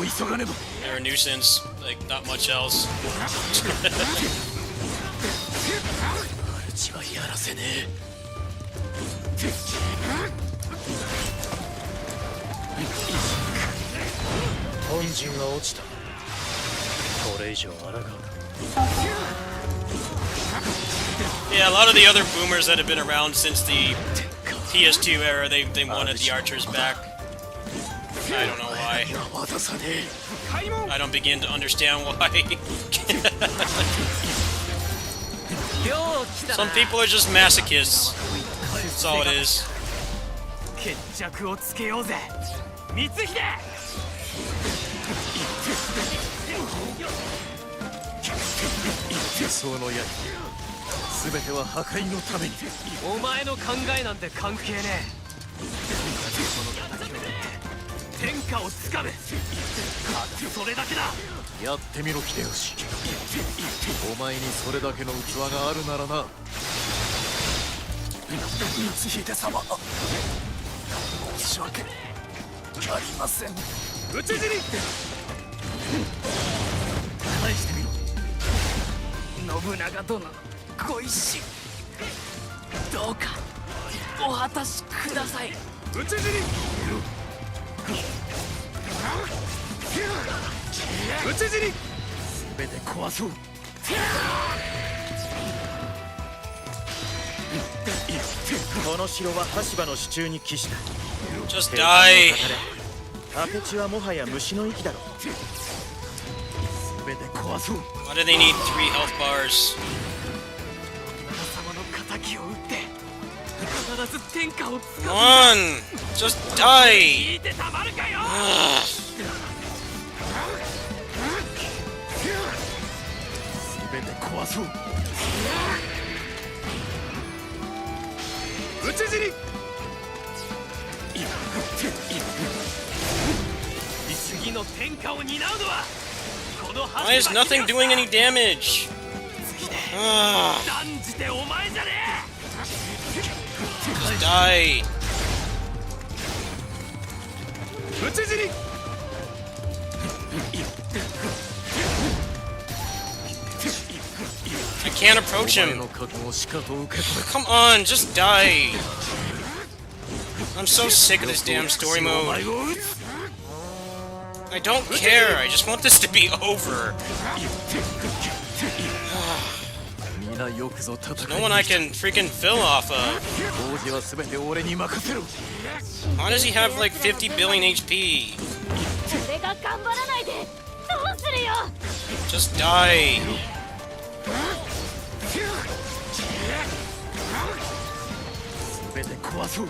They're a nuisance. Like, not much else. 主はやらせね本陣は落ちた。これ以上抗うな。 Yeah, a lot of the other boomers that have been around since the PS2 era, they wanted the archers back. I don't know why. I don't begin to understand why. Some people are just masochists. That's all it is. 決着をつけようぜ。光秀。その刃全ては破壊のためにお前の考えなんて関係ねえ。その敵を撃って天下をつかめ。ただそれだけだ。やってみろ秀吉お前にそれだけの器があるならな光秀様申し訳ありません討ち死に返してみろ信長殿のご意志どうかお果たしください討ち死に討ち死に全て壊そうこの城は羽柴の手中に帰した Just die. 明智はもはや虫の息だろ全て壊そう Why do they need 3 health bars? 様の敵を撃って必ず天下をつ Come か on! Just die! 聞いてたまるかよ 全て壊そう討ち死に次の天下を担うのはこの Why is nothing doing any damage? 断じてお前じゃね Just die. え討ち死に I can't approach お前 him. の覚悟しかと受け止 Come on, just die. I'm so sick of this damn story mode. I don't care. I just want this to be over. め皆よくぞ戦い No one I can freaking fill off of. 王子は全て俺に任せろ Why does he have like 50 billion HP? 俺が頑張らないでどうするよ Just die. 全て壊そう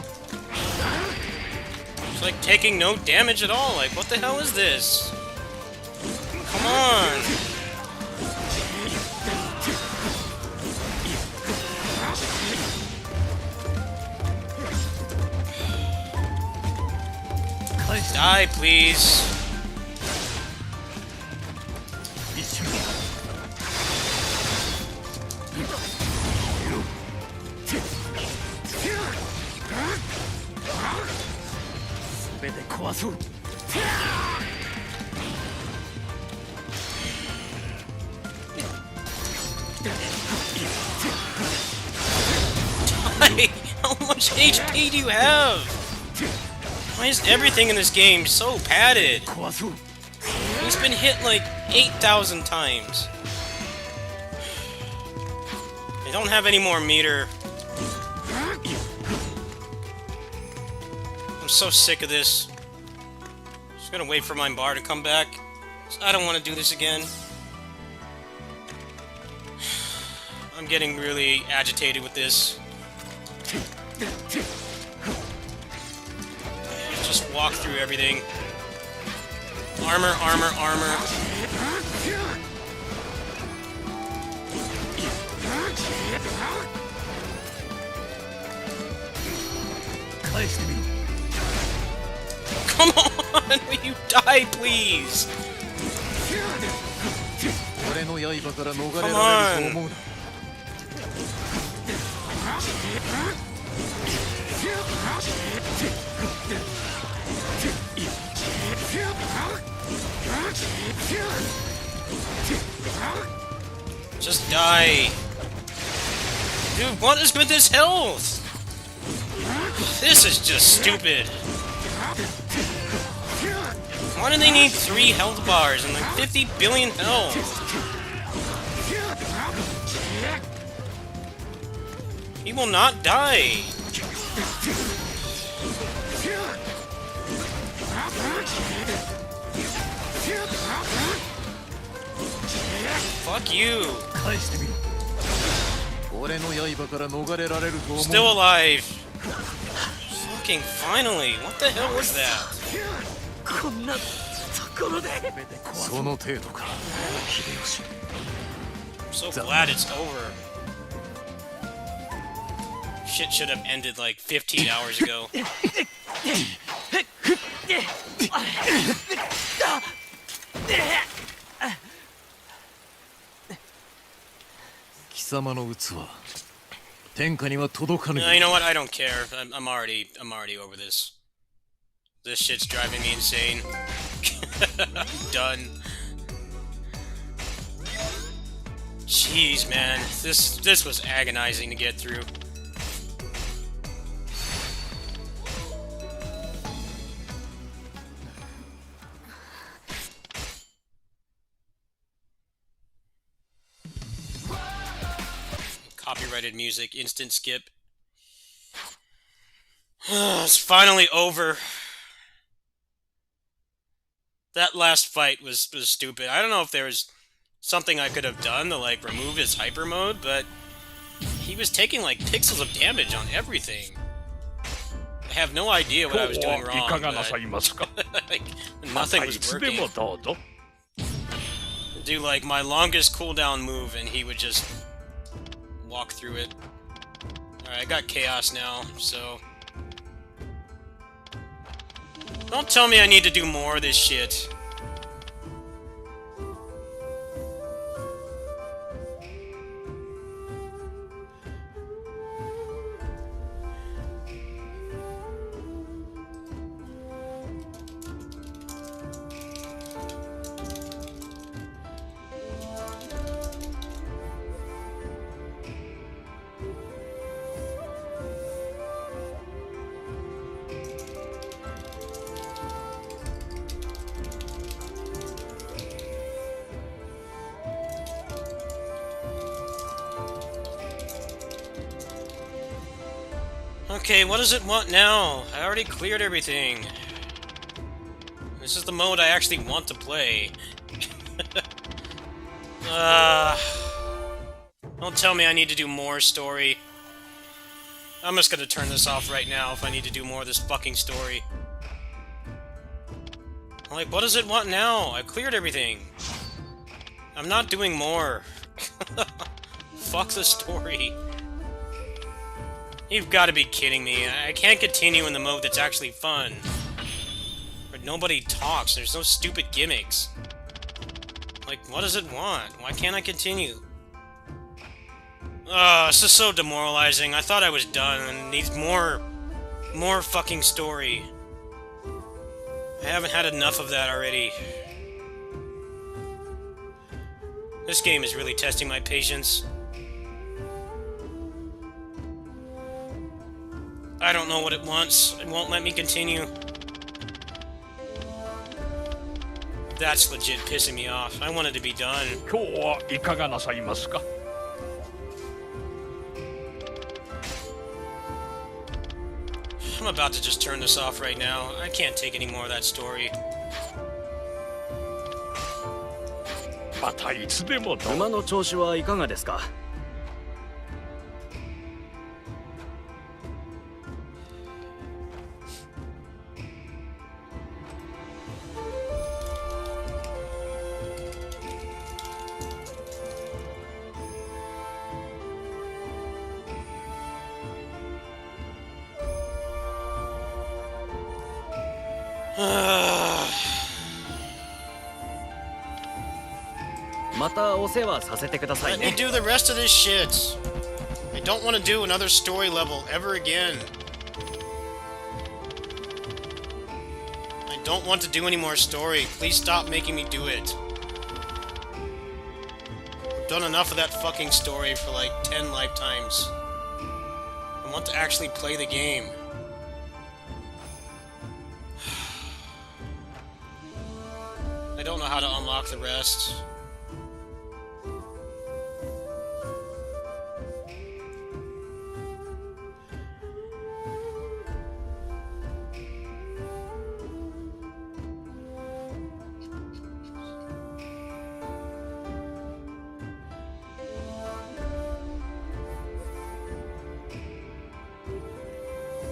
It's like taking no damage at all. Like, what the hell is this? Come on. Die, please. 全て壊そう Die. How much HP do you have? Why is everything in this game so padded? 壊そう He's been hit like 8,000 times. They don't have any more meter. I'm so sick of this. Just gonna wait for my bar to come back. I don't want to do this again. I'm getting really agitated with this. Just walk through everything. Armor, armor, armor. Come on! Will you die, please? 俺の刃から逃れられると思うな。Just die. Dude, what is with this health? This is just stupid. Why do they need 3 health bars and like 50 billion health? He will not die. Fuck you. Still alive. Fucking finally. What the hell was that? こんなところで。その程度か、秀吉。 I'm so glad it's over. Shit should have ended like 15 hours ago. 貴様の器、天下には届かぬ。 No, you know what? I don't care. I'm already over this. This shit's driving me insane. I'm done. Jeez, man, this was agonizing to get through. Copyrighted music, instant skip. It's finally over. That last fight was stupid. I don't know if there was something I could have done to like remove his hyper mode, but he was taking like pixels of damage on everything. I have no idea what I was doing wrong. But, like, nothing was working. Do like my longest cooldown move and he would just walk through it. Alright, I got chaos now, so don't tell me I need to do more of this shit. Okay, what does it want now? I already cleared everything. This is the mode I actually want to play. Don't tell me I need to do more story. I'm just gonna turn this off right now if I need to do more of this fucking story. Like, what does it want now? I cleared everything. I'm not doing more. Fuck the story. You've got to be kidding me. I can't continue in the mode that's actually fun. Where nobody talks, there's no stupid gimmicks. Like, what does it want? Why can't I continue? This is so demoralizing. I thought I was done and it needs more fucking story. I haven't had enough of that already. This game is really testing my patience. I don't know what it wants. It won't let me continue. That's legit pissing me off. I wanted to be done. I'm about to just turn this off right now. I can't take any more of that story. またいつでもどう。馬の調子はいかがですか？またお世話させてください Let ね me do the rest of this shit. I don't want to do another story level ever again. I don't want to do any more story. Please stop making me do it. I've done enough of that fucking story for like 10 lifetimes. I want to actually play the game. I don't know how to unlock the rest.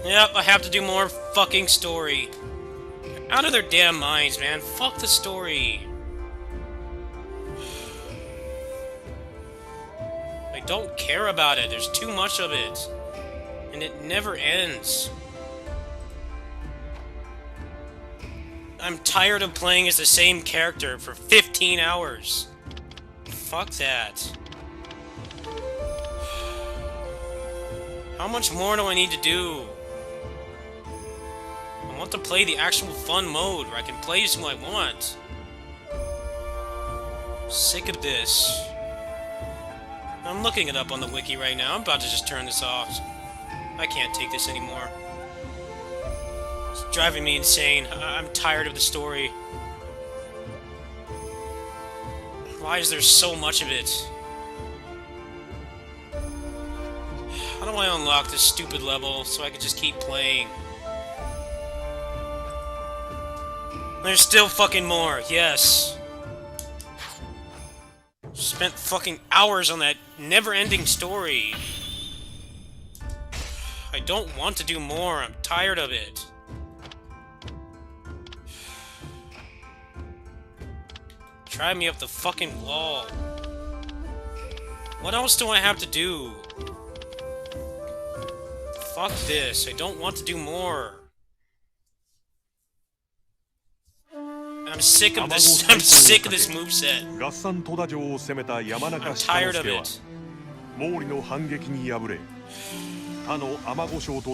Yep, I have to do more fucking story. Out of their damn minds, man. Fuck the story. I don't care about it. There's too much of it. And it never ends. I'm tired of playing as the same character for 15 hours. Fuck that. How much more do I need to do? I want to play the actual fun mode where I can play as who I want. Sick of this. I'm looking it up on the wiki right now. I'm about to just turn this off. I can't take this anymore. It's driving me insane. I'm tired of the story. Why is there so much of it? How do I unlock this stupid level so I can just keep playing? There's still fucking more, yes. Spent fucking hours on that never-ending story. I don't want to do more, I'm tired of it. Drive me up the fucking wall. What else do I have to do? Fuck this, I don't want to do more. I'm sick of this. I'm sick of this moveset. I'm tired of it.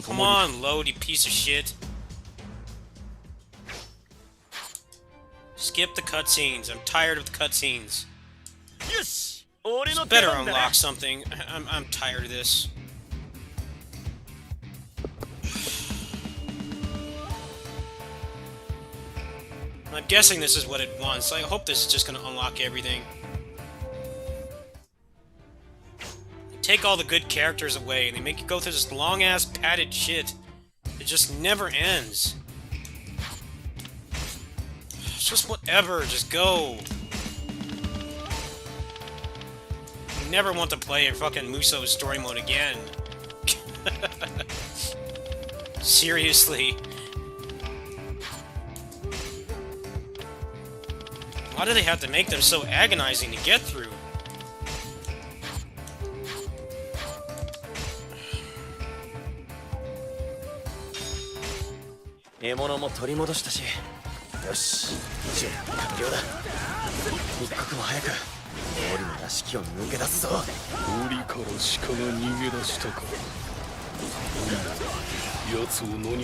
Come on, load, you piece of shit. Skip the cutscenes. I'm tired of the cutscenes. Better unlock something. I'm tired of this. I'm guessing this is what it wants. I hope this is just going to unlock everything. They take all the good characters away, and they make you go through this long-ass padded shit. It just never ends. It's just whatever, just go. I never want to play a fucking Muso story mode again. Seriously. Why do they have to make them so agonizing to get through? It's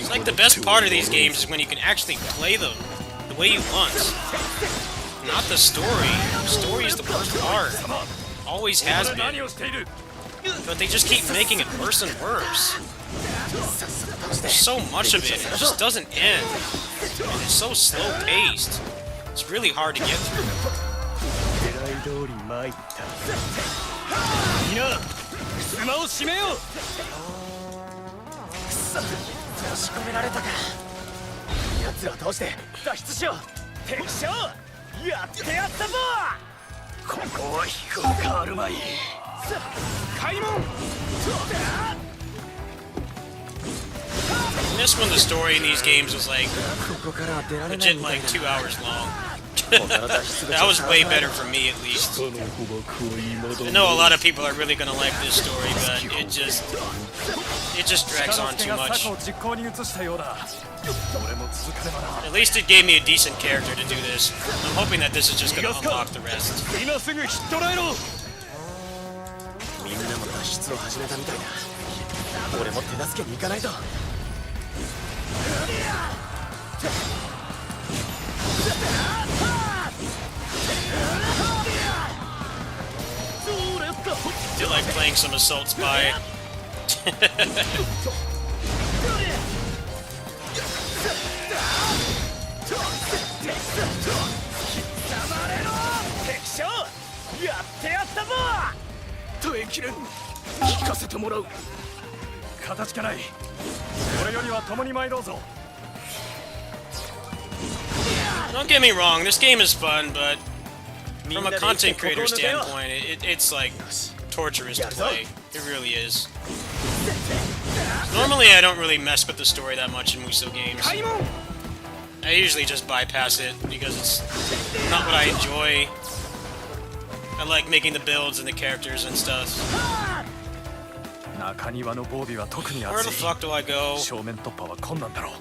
like the best part of these games is when you can actually play them the way you want. Not the story. The story is the worst part. Always has been. But they just keep making it worse and worse. There's so much of it, it just doesn't end. And it's so slow-paced. It's really hard to get through. This one, the story in these games was like legit like 2 hours long. That was way better for me, at least. I know a lot of people are really gonna like this story, but it just drags on too much. を実行に移したようだ。俺も続かねばな。 At least it gave me a decent character to do this. I'm hoping that this is just gonna unlock the rest. 今すぐ引っ捕らえろ。みんなも脱出を始めたみたいだ。俺も手助けに行かないと。I feel like playing some Assault Spy. Don't get me wrong, this game is fun, but from a content creator standpoint, it's like torturous to play. It really is. Normally, I don't really mess with the story that much in Musou games. I usually just bypass it because it's not what I enjoy. I like making the builds and the characters and stuff. 中庭の防備は特に Where 厚 the い。 fuck do I go? 正面突破は困難だろう。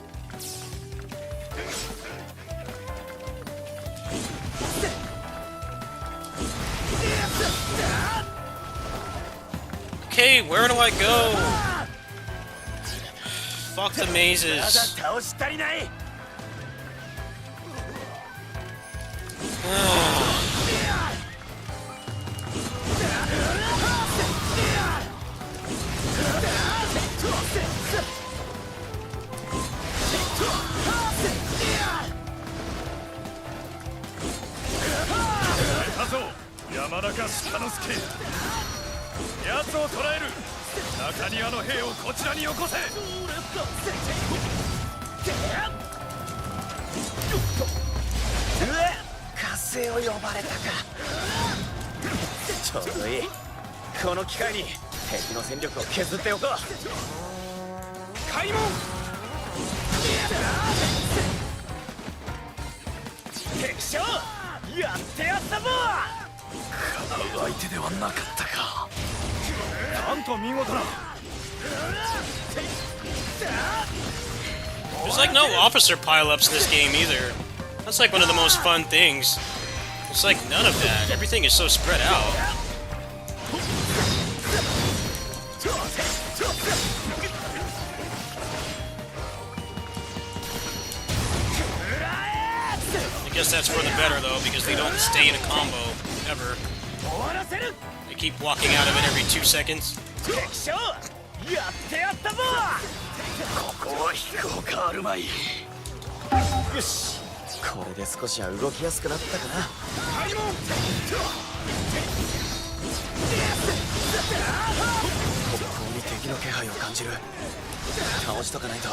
Okay, where do I go? Fuck the mazes. There's like no officer pileups in this game either. That's like one of the most fun things. It's like none of that. Everything is so spread out. I guess that's for the better though, because they don't stay in a combo ever. They keep walking out of it every 2 seconds. これで少しは動きやすくなったかな。ここに敵の気配を感じる。倒しとかないと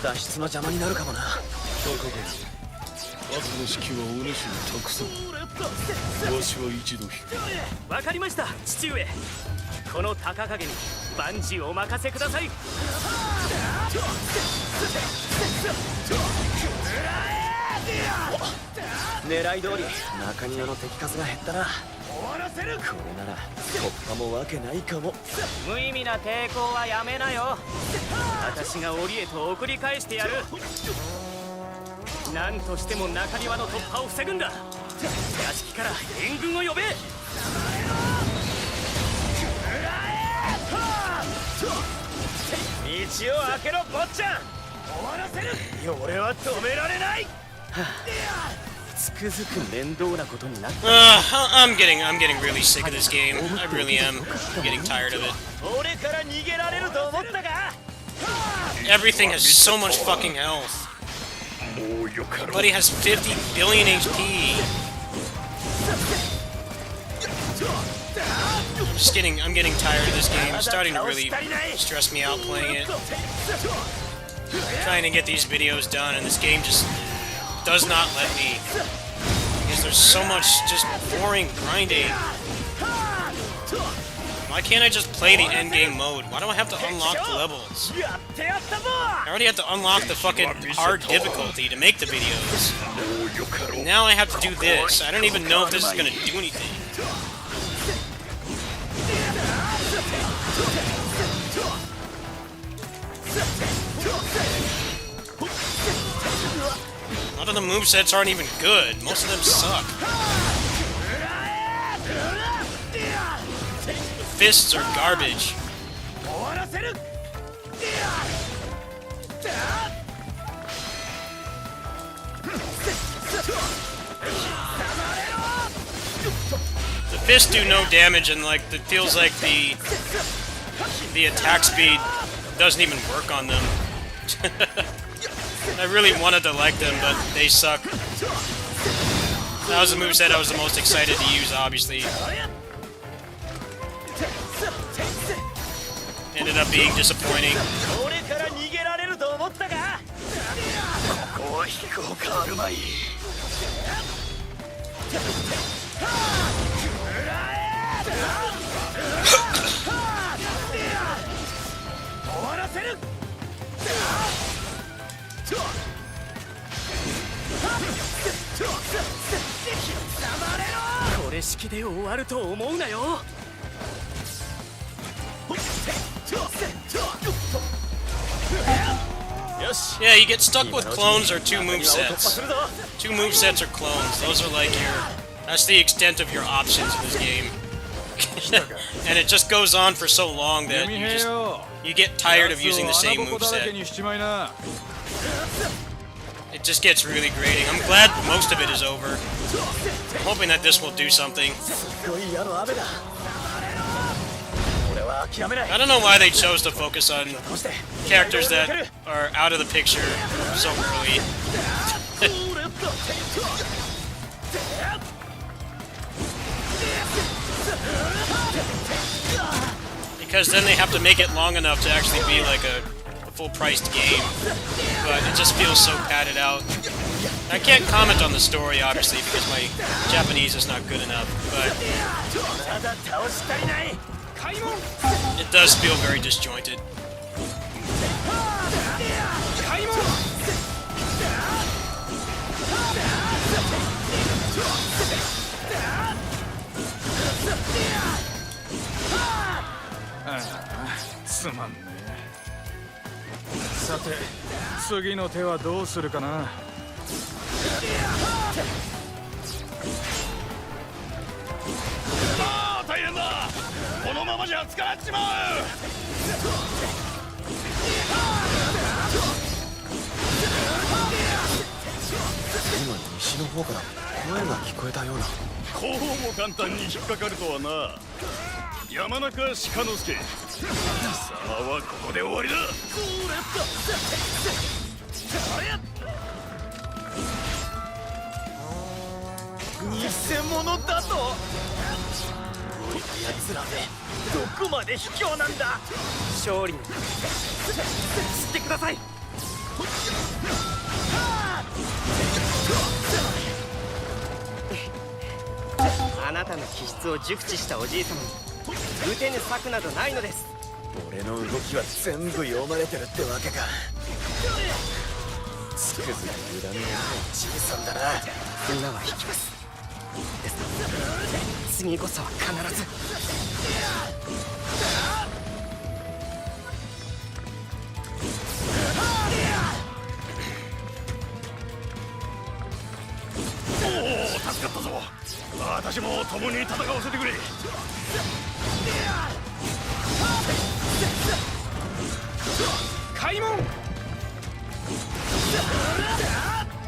脱出の邪魔になるかもな。後の指揮はお主に託そう。わしは一度引く。わかりました、父上。この高影に万事お任せください。狙い通り中庭の敵数が減ったな。これなら突破もわけないかも。無意味な抵抗はやめなよ。私が檻へと送り返してやる。何としても中庭の突破を防ぐんだ。屋敷から援軍を呼べ。道を開けろ、坊ちゃん。終わらせる。俺は止められない。つくづく面倒なことになった。I'm getting really sick of this game. I really am. I'm getting tired of it. 俺から逃げられると思ったか。 Everything has so much fucking health. Everybody has 50 billion HP. I'm getting tired of this game. It's starting to really stress me out playing it. Trying to get these videos done, and this game just does not let me. Because there's so much just boring grinding. Why can't I just play the endgame mode? Why do I have to unlock the levels? I already have to unlock the fucking hard difficulty to make the videos. Now I have to do this. I don't even know if this is gonna do anything. lot of the movesets aren't even good. Most of them suck. The fists are garbage. The fists do no damage, and like it feels like the attack speed doesn't even work on them. I really wanted to like them, but they suck. That was the moveset I was the most excited to use, obviously. Ended up being disappointing. Yeah, you get stuck with clones or two movesets. Two movesets or clones. Those are like your... That's the extent of your options in this game. And it just goes on for so long that you get tired of using the same moveset. It just gets really grating. I'm glad most of it is over. I'm hoping that this will do something. I don't know why they chose to focus on characters that are out of the picture so early. Because then they have to make it long enough to actually be like a full-priced game. But it just feels so padded out. I can't comment on the story, obviously, because my Japanese is not good enough, but it does feel very disjointed.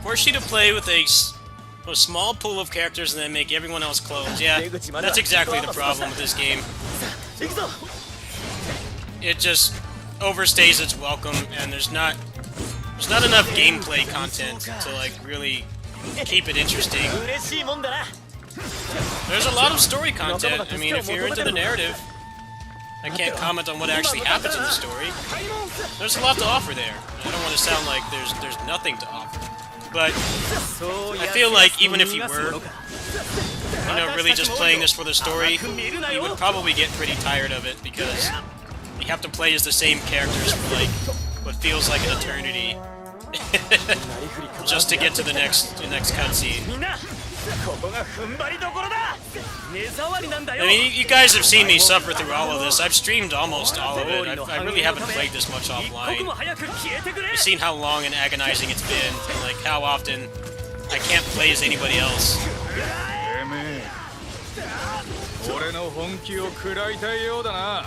Force you to play with a small pool of characters and then make everyone else clones. Yeah, that's exactly the problem with this game. It just overstays its welcome, and there's not enough gameplay content to like really keep it interesting. There's a lot of story content. I mean, if you're into the narrative, I can't comment on what actually happens in the story. There's a lot to offer there. I don't want to sound like there's nothing to offer. But I feel like even if you were, really just playing this for the story, you would probably get pretty tired of it because you have to play as the same characters for like what feels like an eternity just to get to the next cutscene. ここが踏ん張りどころだ。目障りなんだよ。 I mean, you guys have seen me suffer through all of this. I've streamed almost all of it. I really haven't played this much 一刻も offline. 早く消えてくれ。 You've seen how long and agonizing it's been, and like how often I can't play as anybody else. てめえ俺の本気を食らいたいようだな。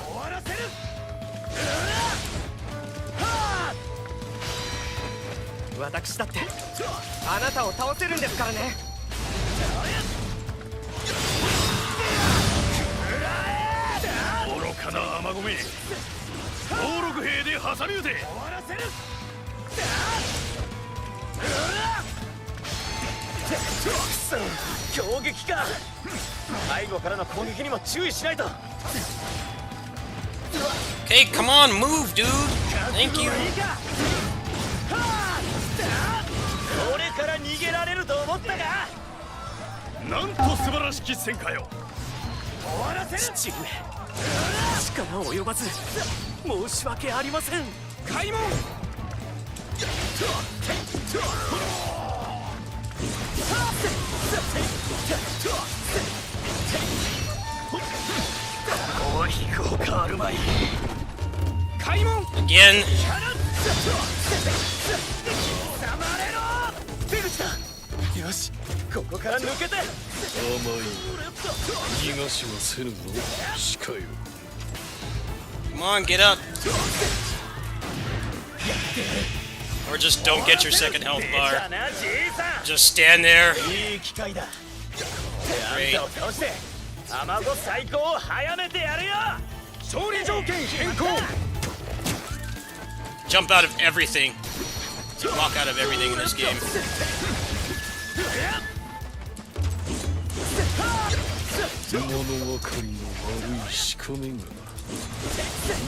私だってあなたを倒せるんですからね。愚かな甘米登録兵で挟み撃て。強撃か。背後からの攻撃にも注意しないと。 Okay, come on, move, dude. Thank you. 俺から逃げられると思ったが。なんと素晴らしき戦果よ。父上、力及ばず申し訳ありません。開門。ここは飛行かあるまい。開門。 Again. 出口だ。よし、ここから抜けて。甘い逃がしはせぬぞ鹿よ。 Come on, get up. Or just don't get your second health bar. Just stand there. いい機会だ。あん Great. たを倒して卵最高を早めてやるよ。勝利条件変更。 Jump out of everything. Walk out of everything in this game. 物分かりの悪い鹿目が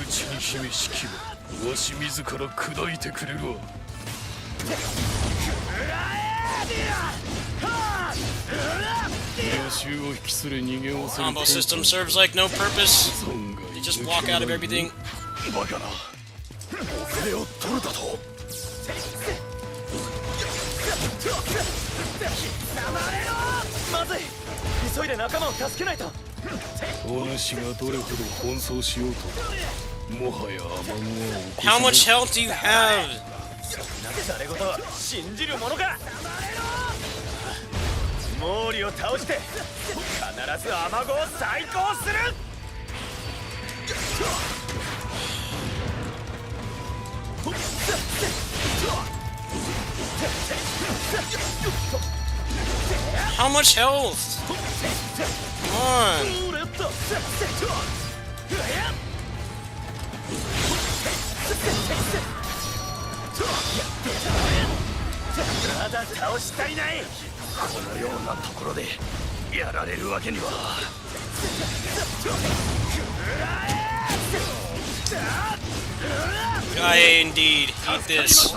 内に秘めし牙わし自ら砕いてくれるわ。予習を引き連れ逃げおせる Combo system serves like no purpose. They just walk out of everything. バカな遅れを取るだと。まずい、急いで仲間を助けないと。お主がどれほど奔走しようともはや雨雲は起こ How much health do you have? 誰事は信じるものか。毛利を倒して必ず雨子を再興する。 How much health? Come on. まだ倒し足りない。このようなところでやられるわけには。 Aye, indeed. Eat this.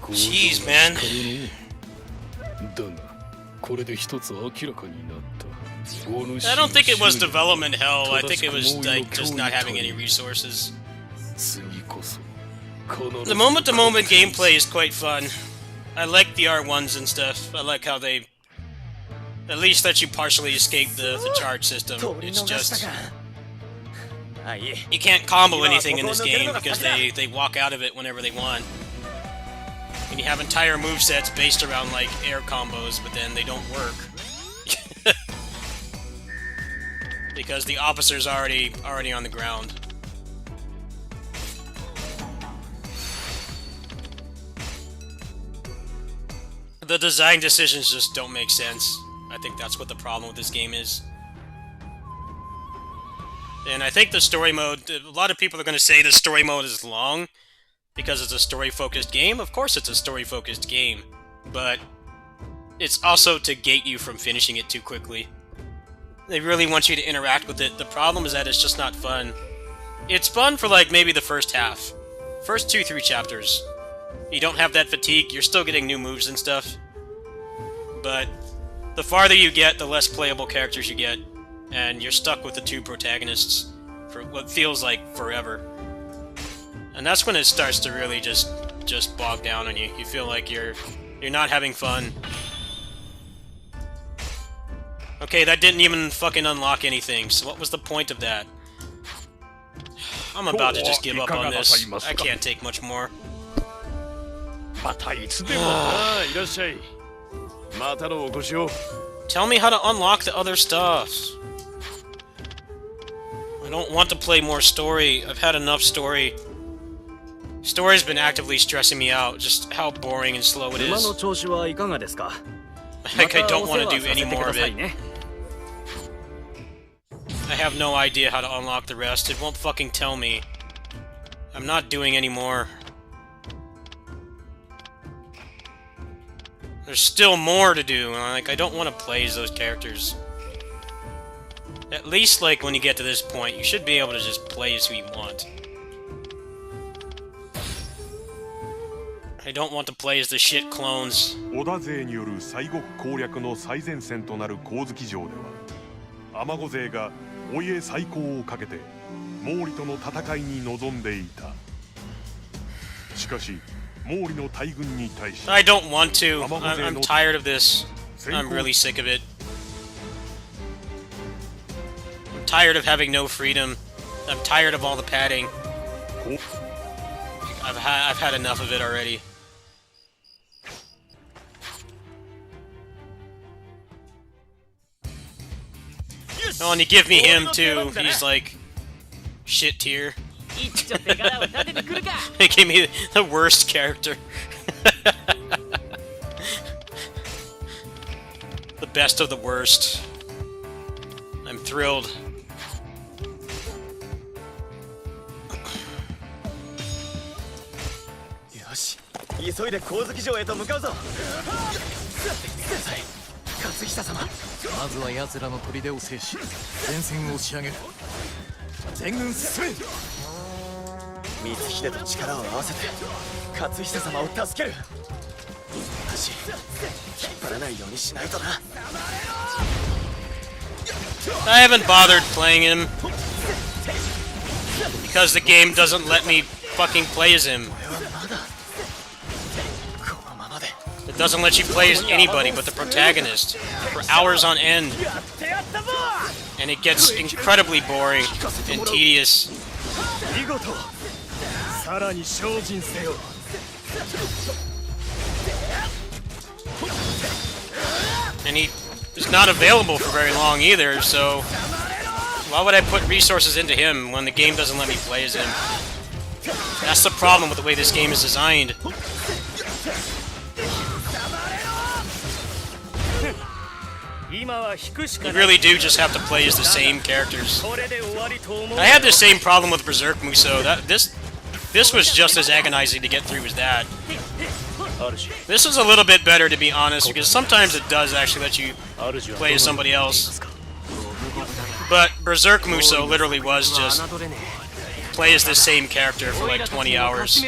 Jeez, man. だがこれで一つ明らかになった。 I don't think it was development hell. I think it was like just not having any resources. The moment-to-moment gameplay is quite fun. I like the R1s and stuff. I like how they at least let you partially escape the charge system. It's just you can't combo anything in this game because they walk out of it whenever they want. And you have entire movesets based around like air combos, but then they don't work. Because the officer's already on the ground. The design decisions just don't make sense. I think that's what the problem with this game is. And I think the story mode, a lot of people are going to say the story mode is long because it's a story-focused game. Of course it's a story-focused game, but it's also to gate you from finishing it too quickly. They really want you to interact with it. The problem is that it's just not fun. It's fun for like maybe the first half. First 2-3 chapters. You don't have that fatigue, you're still getting new moves and stuff. But the farther you get, the less playable characters you get. And you're stuck with the two protagonists for what feels like forever. And that's when it starts to really just bog down on you. You feel like you're not having fun. Okay, that didn't even fucking unlock anything, so what was the point of that? I'm about to just give up on this. I can't take much more. またいつでも。ああ、いらっしゃい。またのお越しを。 Tell me how to unlock the other stuff. I don't want to play more story. I've had enough story. Story's been actively stressing me out, just how boring and slow it is. 馬の調子はいかがですか? Like I don't want to do any more of it. I have no idea how to unlock the rest. It won't fucking tell me. I'm not doing any more. There's still more to do. Like, I don't want to play as those characters. At least, like, when you get to this point, you should be able to just play as who you want. I don't want to play as the shit clones. 織田勢による西国攻略の最前線となる光月城では、尼子勢がお家再興をかけて毛利との戦いに臨んでいた。しかし毛利の大軍に対し I don't want to. I'm tired of this. I'm really sick of it. I'm tired of having no freedom. I'm tired of all the padding. I've had enough of it already. Oh, and you give me him too. He's like shit tier. They gave me the worst character. The best of the worst. I'm thrilled. Yoshi, 急いで光月城へと向かうぞ。勝久様。まずは奴らの砦を制し、前線を押し上げる。全軍進め。光秀と力を合わせて勝久様を助ける。足引っ張らないようにしないとな。I haven't bothered playing him because the game doesn't let me fucking play as him. It doesn't let you play as anybody but the protagonist for hours on end. And it gets incredibly boring and tedious. And he is not available for very long either, so why would I put resources into him when the game doesn't let me play as him? That's the problem with the way this game is designed. You really do just have to play as the same characters. I had the same problem with Berserk Musou. This was just as agonizing to get through as that. This was a little bit better, to be honest, because sometimes it does actually let you play as somebody else. But Berserk Musou literally was just play as the same character for like 20 hours.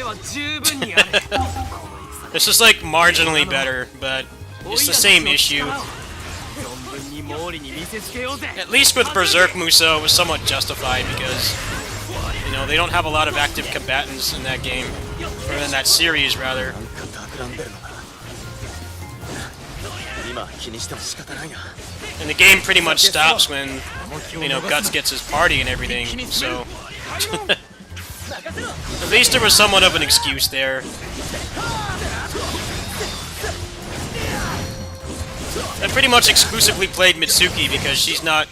This is like marginally better, but it's the same issue. At least with Berserk Musou, it was somewhat justified because, you know, they don't have a lot of active combatants in that game, or in that series, rather. And the game pretty much stops when, you know, Guts gets his party and everything, so... At least there was somewhat of an excuse there. I pretty much exclusively played Mitsuki because she's not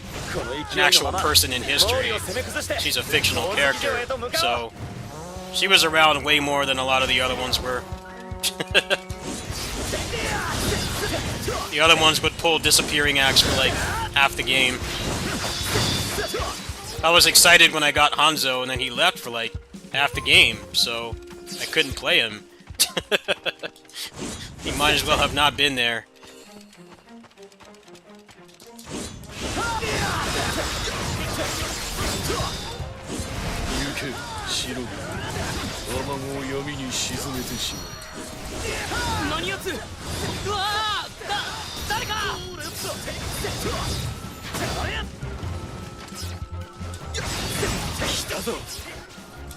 an actual person in history. She's a fictional character, so she was around way more than a lot of the other ones were. The other ones would pull disappearing acts for like half the game. I was excited when I got Hanzo, and then he left for like half the game, so I couldn't play him. He might as well have not been there. しろ。卵を闇に沈めてしまう。何やつ。うわあ、誰か。来たぞ。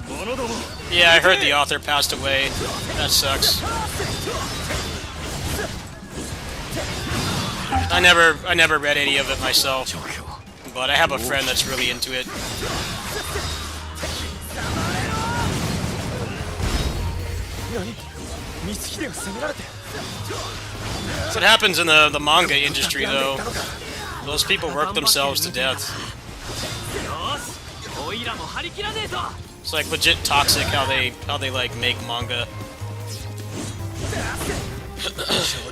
者ども。 Yeah, I heard the author passed away. That sucks. I never read any of it myself, but I have a friend that's really into it. That's what happens in the manga industry, though. Those people work themselves to death. It's like legit toxic how they like make manga.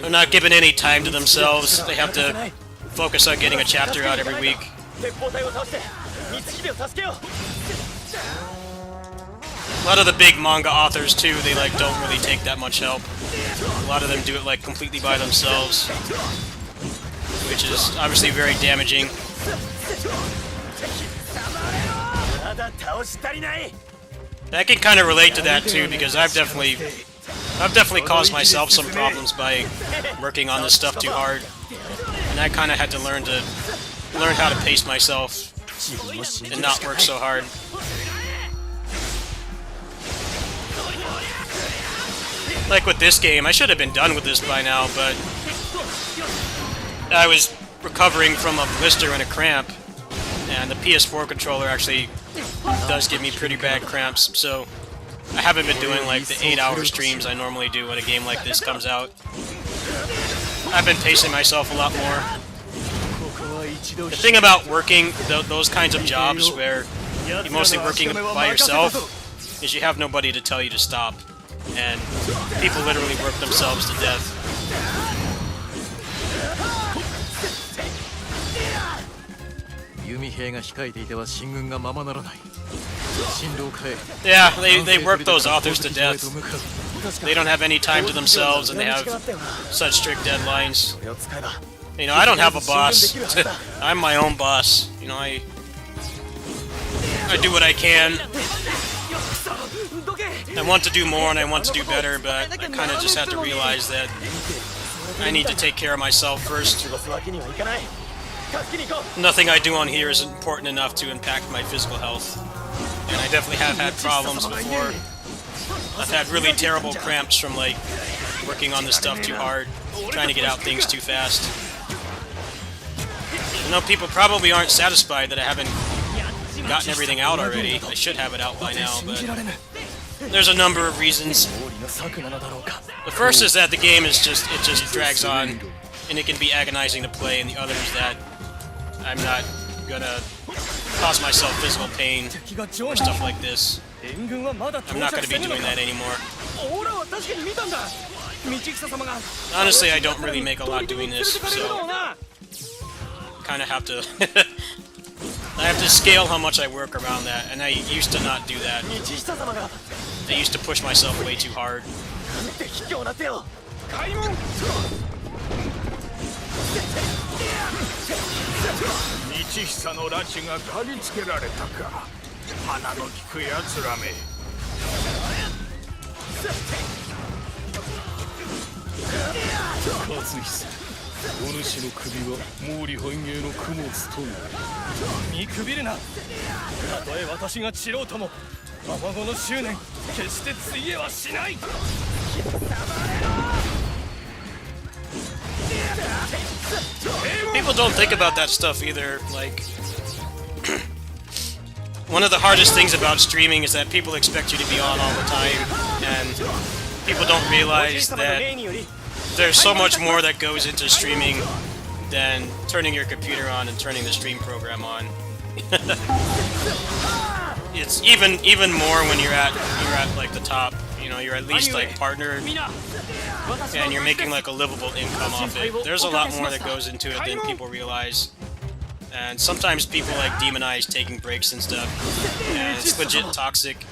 They're not given any time to themselves. They have to focus on getting a chapter out every week. A lot of the big manga authors too, they like don't really take that much help. A lot of them do it like completely by themselves, which is obviously very damaging. I can kind of relate to that too, because I've definitely caused myself some problems by working on this stuff too hard, and I kind of had to learn how to pace myself and not work so hard. Like with this game, I should have been done with this by now, but I was recovering from a blister and a cramp, and the PS4 controller actually does give me pretty bad cramps, so I haven't been doing like the 8-hour streams I normally do when a game like this comes out. I've been pacing myself a lot more. The thing about working those kinds of jobs where you're mostly working by yourself is you have nobody to tell you to stop, and people literally work themselves to death. Yeah, they work those authors to death. They don't have any time to themselves, and they have such strict deadlines. You know, I don't have a boss. I'm my own boss. You know, I do what I can. I want to do more and I want to do better, but I kind of just have to realize that I need to take care of myself first. Nothing I do on here is important enough to impact my physical health. And I definitely have had problems before. I've had really terrible cramps from like working on this stuff too hard, trying to get out things too fast. I know people probably aren't satisfied that I haven't gotten everything out already. I should have it out by now, but there's a number of reasons. The first is that the game is just drags on, and it can be agonizing to play, and the other is that I'm not gonna cause myself physical pain or stuff like this. I'm not gonna be doing that anymore. Honestly, I don't really make a lot doing this, so kind of have to I have to scale how much I work around that, and I used to not do that. I used to push myself way too hard. What お主の首は毛利本芸の供物となる。見くびるな。たとえ私が散ろうとも、卵の執念決してついえはしない。People don't think about that stuff either. Like, one of the hardest things about streaming is that people expect you to be on all the time, and people don't realize that there's so much more that goes into streaming than turning your computer on and turning the stream program on. It's even more when you're at like the top. You know, you're at least like partnered, and you're making like a livable income off it. There's a lot more that goes into it than people realize. And sometimes people like demonize taking breaks and stuff, and it's legit toxic.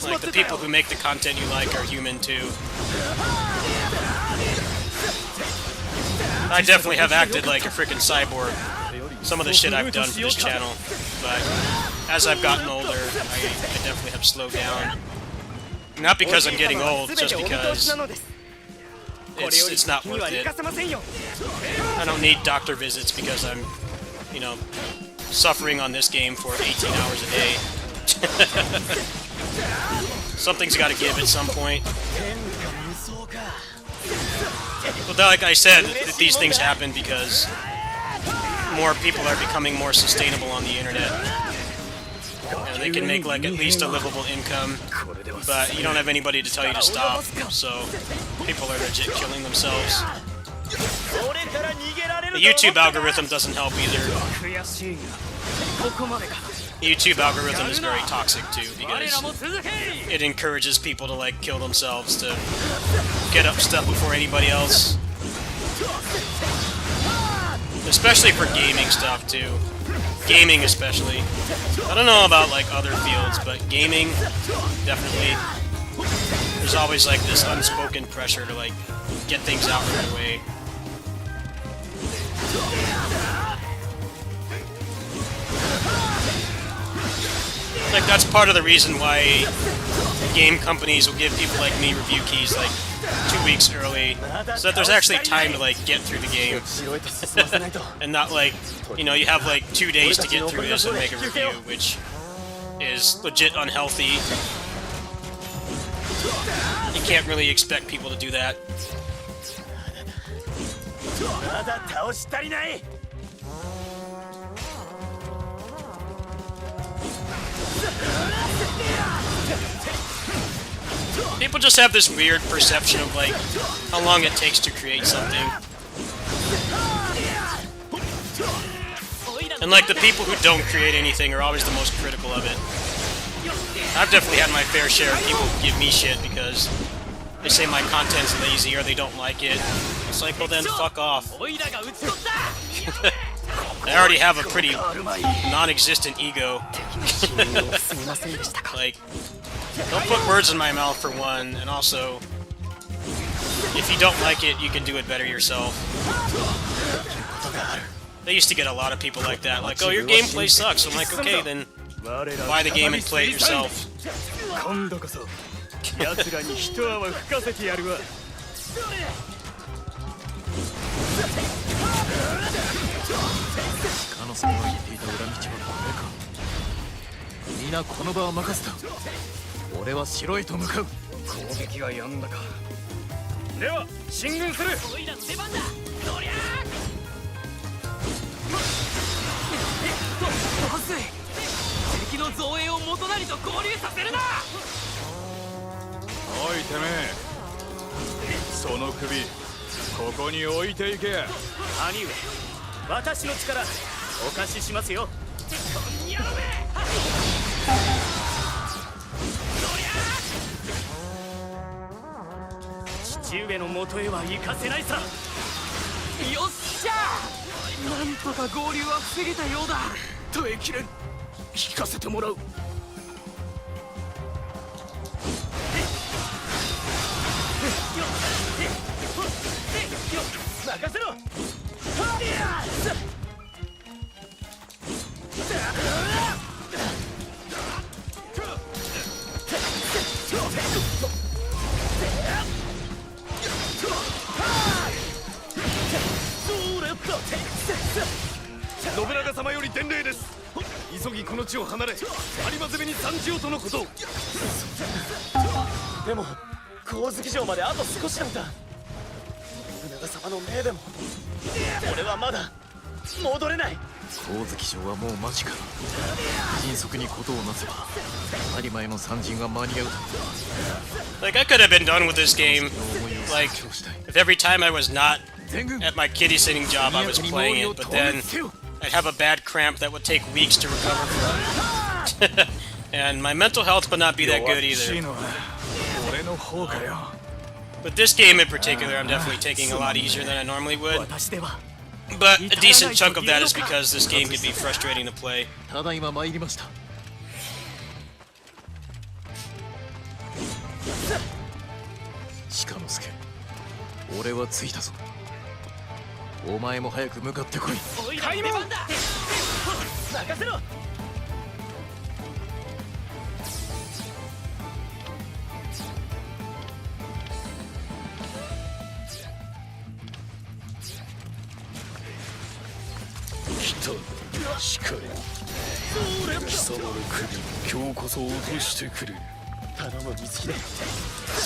Like, the people who make the content you like are human too. I definitely have acted like a freaking cyborg. some of the shit I've done for this channel, but as I've gotten older, I definitely have slowed down. Not because I'm getting old, just because it's not worth it. I don't need doctor visits because I'm, you know, suffering on this game for 18 hours a day. Something's got to give at some point. But like I said, these things happen because more people are becoming more sustainable on the internet. And they can make like at least a livable income, but you don't have anybody to tell you to stop, so people are legit killing themselves. The YouTube algorithm doesn't help either. The YouTube algorithm is very toxic too, because it encourages people to like kill themselves to get up stuff before anybody else. Especially for gaming stuff too. Gaming especially. I don't know about like other fields, but gaming, definitely. There's always like this unspoken pressure to like get things out right away. Like that's part of the reason why game companies will give people like me review keys like 2 weeks early, so that there's actually time to like get through the game. And not like, you know, you have like 2 days to get through this and make a review, which is legit unhealthy. You can't really expect people to do that. People just have this weird perception of like how long it takes to create something. And like the people who don't create anything are always the most critical of it. I've definitely had my fair share of people who give me shit because they say my content's lazy or they don't like it. It's like, well then fuck off. I already have a pretty non-existent ego. Like, don't put words in my mouth for one, and also, if you don't like it, you can do it better yourself. They used to get a lot of people like that, like, oh, your gameplay sucks. I'm like, okay, then buy the game and play it yourself.おいてめえ、その首ここに置いていけ。兄上、私の力お貸ししますよ。父上の元へは行かせないさ。よっしゃ、なんとか合流は防げたようだ。耐えきれん。聞かせてもらう。任せろ。信長様より伝令です。急ぎこの地を離れ、有馬攻めに参じようとのこと。でも光月城まであと少しなんだ。信長様の命でも俺はまだ戻れない。光月城はもう間近。迅速に事をなせば有馬への参陣は間に合う。 Like, I could have been done with this game, like, if every time I was not at my kitty sitting job I was playing it, but then I'd have a bad cramp that would take weeks to recover from. And my mental health would not be that good either. But this game in particular, I'm definitely taking a lot easier than I normally would. But a decent chunk of that is because this game can be frustrating to play. ただいま参りました。鹿之助、俺は着いたぞ。お前も早く向かってこい。開門だ。任せろ。来た、しかり貴様の首今日こそ落としてくれ。頼む光秀、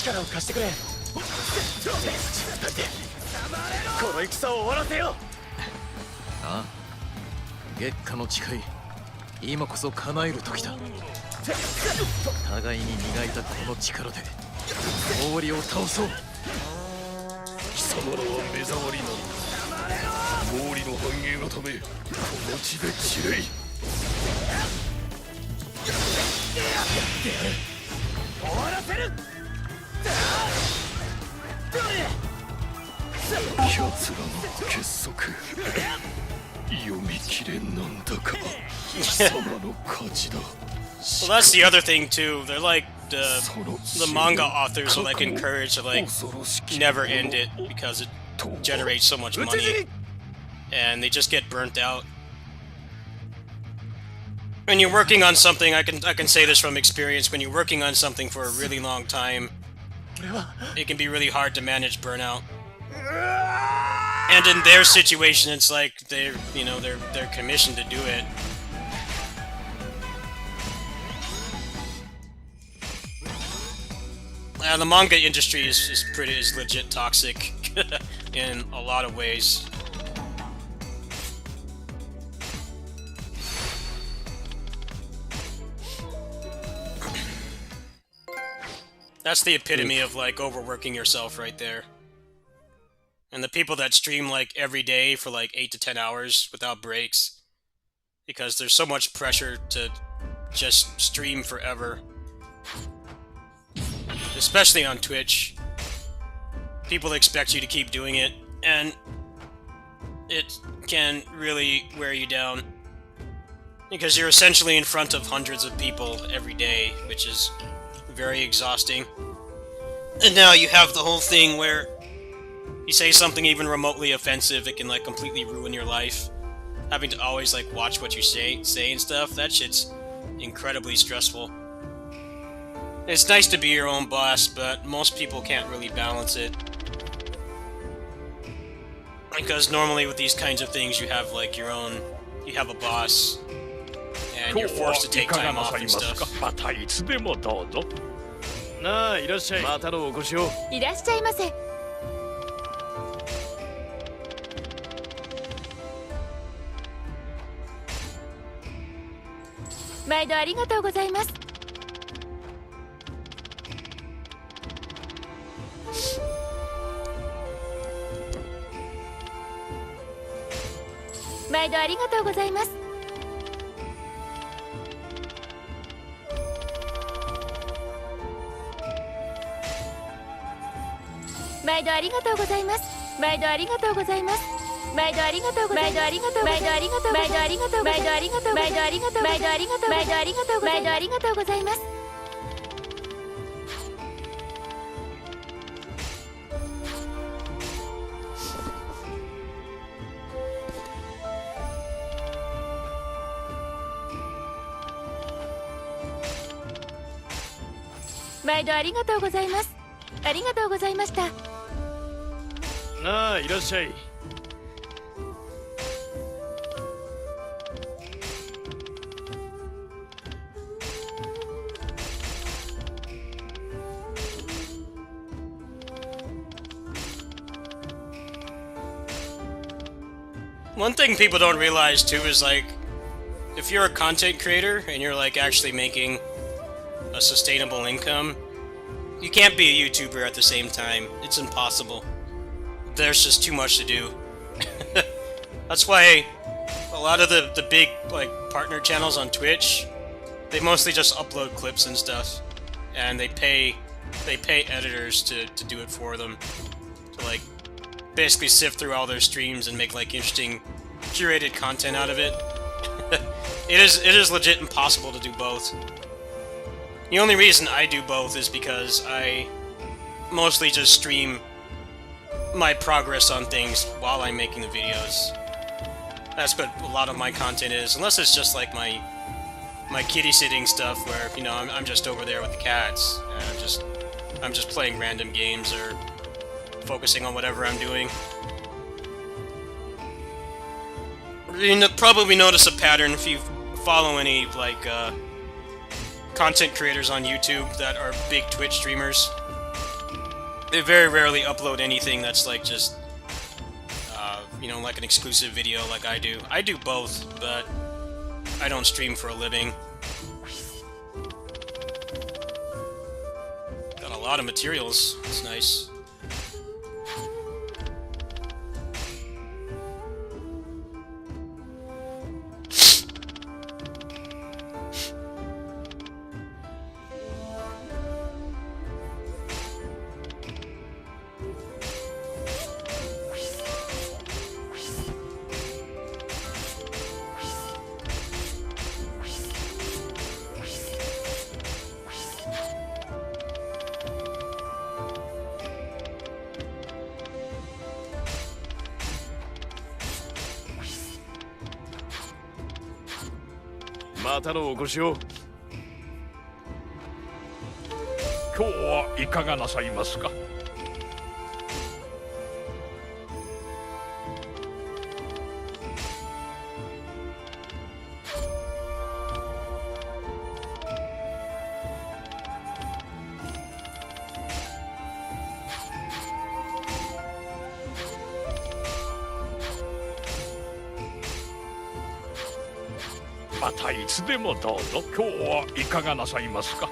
力を貸してくれ。俺たち二人でこの戦を終わらせよう。ああ、月下の誓い、今こそ叶える時だ。互いに磨いたこの力で毛利を倒そう。貴様らは目障りなのだ。毛利の繁栄のためこの地で散れい。終わらせる。奴らの結束読み切れなんだか。貴様の勝ちだ。 Well, that's the other thing too. They're like the manga authors are like encouraged to like never end it because it generates so much money, and they just get burnt out. When you're working on something, I can say this from experience. When you're working on something for a really long time, it can be really hard to manage burnout. And in their situation, it's like they're commissioned to do it. The manga industry is legit toxic in a lot of ways. That's the epitome of like overworking yourself right there. And the people that stream like every day for like 8 to 10 hours without breaks, because there's so much pressure to just stream forever. Especially on Twitch. People expect you to keep doing it, and it can really wear you down. Because you're essentially in front of hundreds of people every day, which is very exhausting. And now you have the whole thing where you say something even remotely offensive, it can like completely ruin your life. Having to always like watch what you say and stuff, that shit's incredibly stressful. It's nice to be your own boss, but most people can't really balance it. Because normally with these kinds of things you have like you have a boss, and you're forced to take time off and stuff. またいつでもどうぞ。なあ、いらっしゃい。またのお越しを。いらっしゃいませ。毎度ありがとうございます。毎度ありがとうございます。毎度ありがとうございます。毎度ありがとうございます。毎度ありがとうございます。毎度ありがとう。毎度ありがとう。毎度ありがとう。毎度ありがとう。毎度ありがとう。毎度ありがとう。毎度ありがとう。毎度ありがとうございます。毎度ありがとうございます。ありがとうございました。なあ、いらっしゃい。One thing people don't realize too is like, if you're a content creator and you're like actually making a sustainable income, you can't be a YouTuber at the same time. It's impossible. There's just too much to do. That's why a lot of the big like partner channels on Twitch, they mostly just upload clips and stuff, and they pay editors to do it for them, to like basically sift through all their streams and make like interesting curated content out of it. It is legit impossible to do both. The only reason I do both is because I mostly just stream my progress on things while I'm making the videos. That's what a lot of my content is, unless it's just like my kitty sitting stuff where, you know, I'm just over there with the cats and I'm just playing random games or focusing on whatever I'm doing. You probably notice a pattern if you follow any like content creators on YouTube that are big Twitch streamers. They very rarely upload anything that's like just you know, like an exclusive video like I do. I do both, but I don't stream for a living. Got a lot of materials. It's nice.またのお越しを。今日はいかがなさいますか？またいつでもどうぞ。今日はいかがなさいますか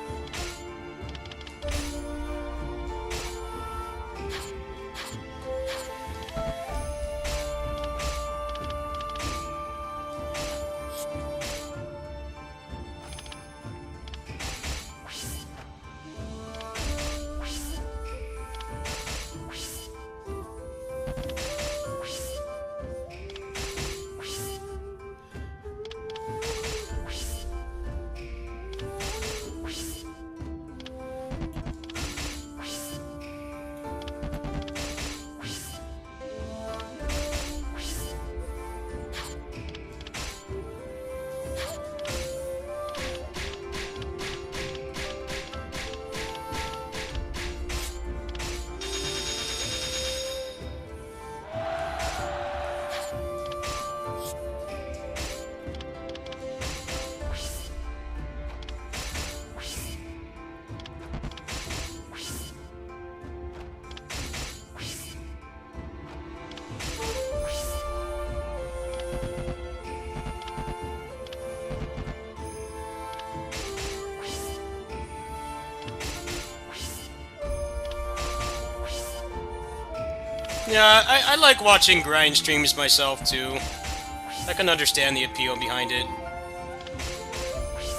？Yeah, I like watching grind streams myself too. I can understand the appeal behind it.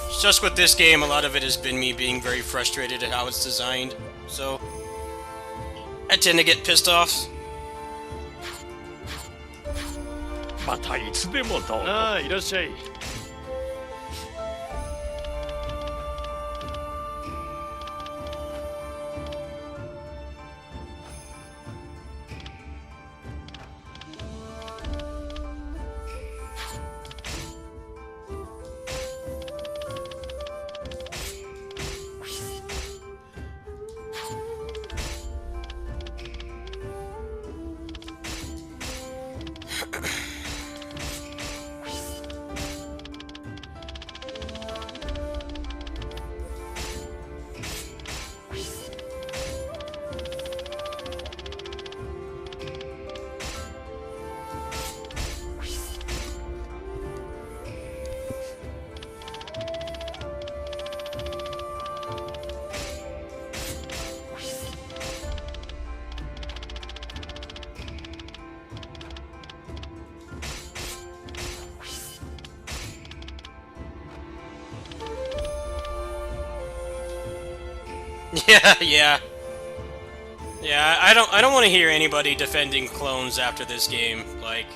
It's just with this game, a lot of it has been me being very frustrated at how it's designed, so I tend to get pissed off. またいつでもどうぞ。ああ、いらっしゃい。Yeah. I don't want to hear anybody defending clones after this game. Like,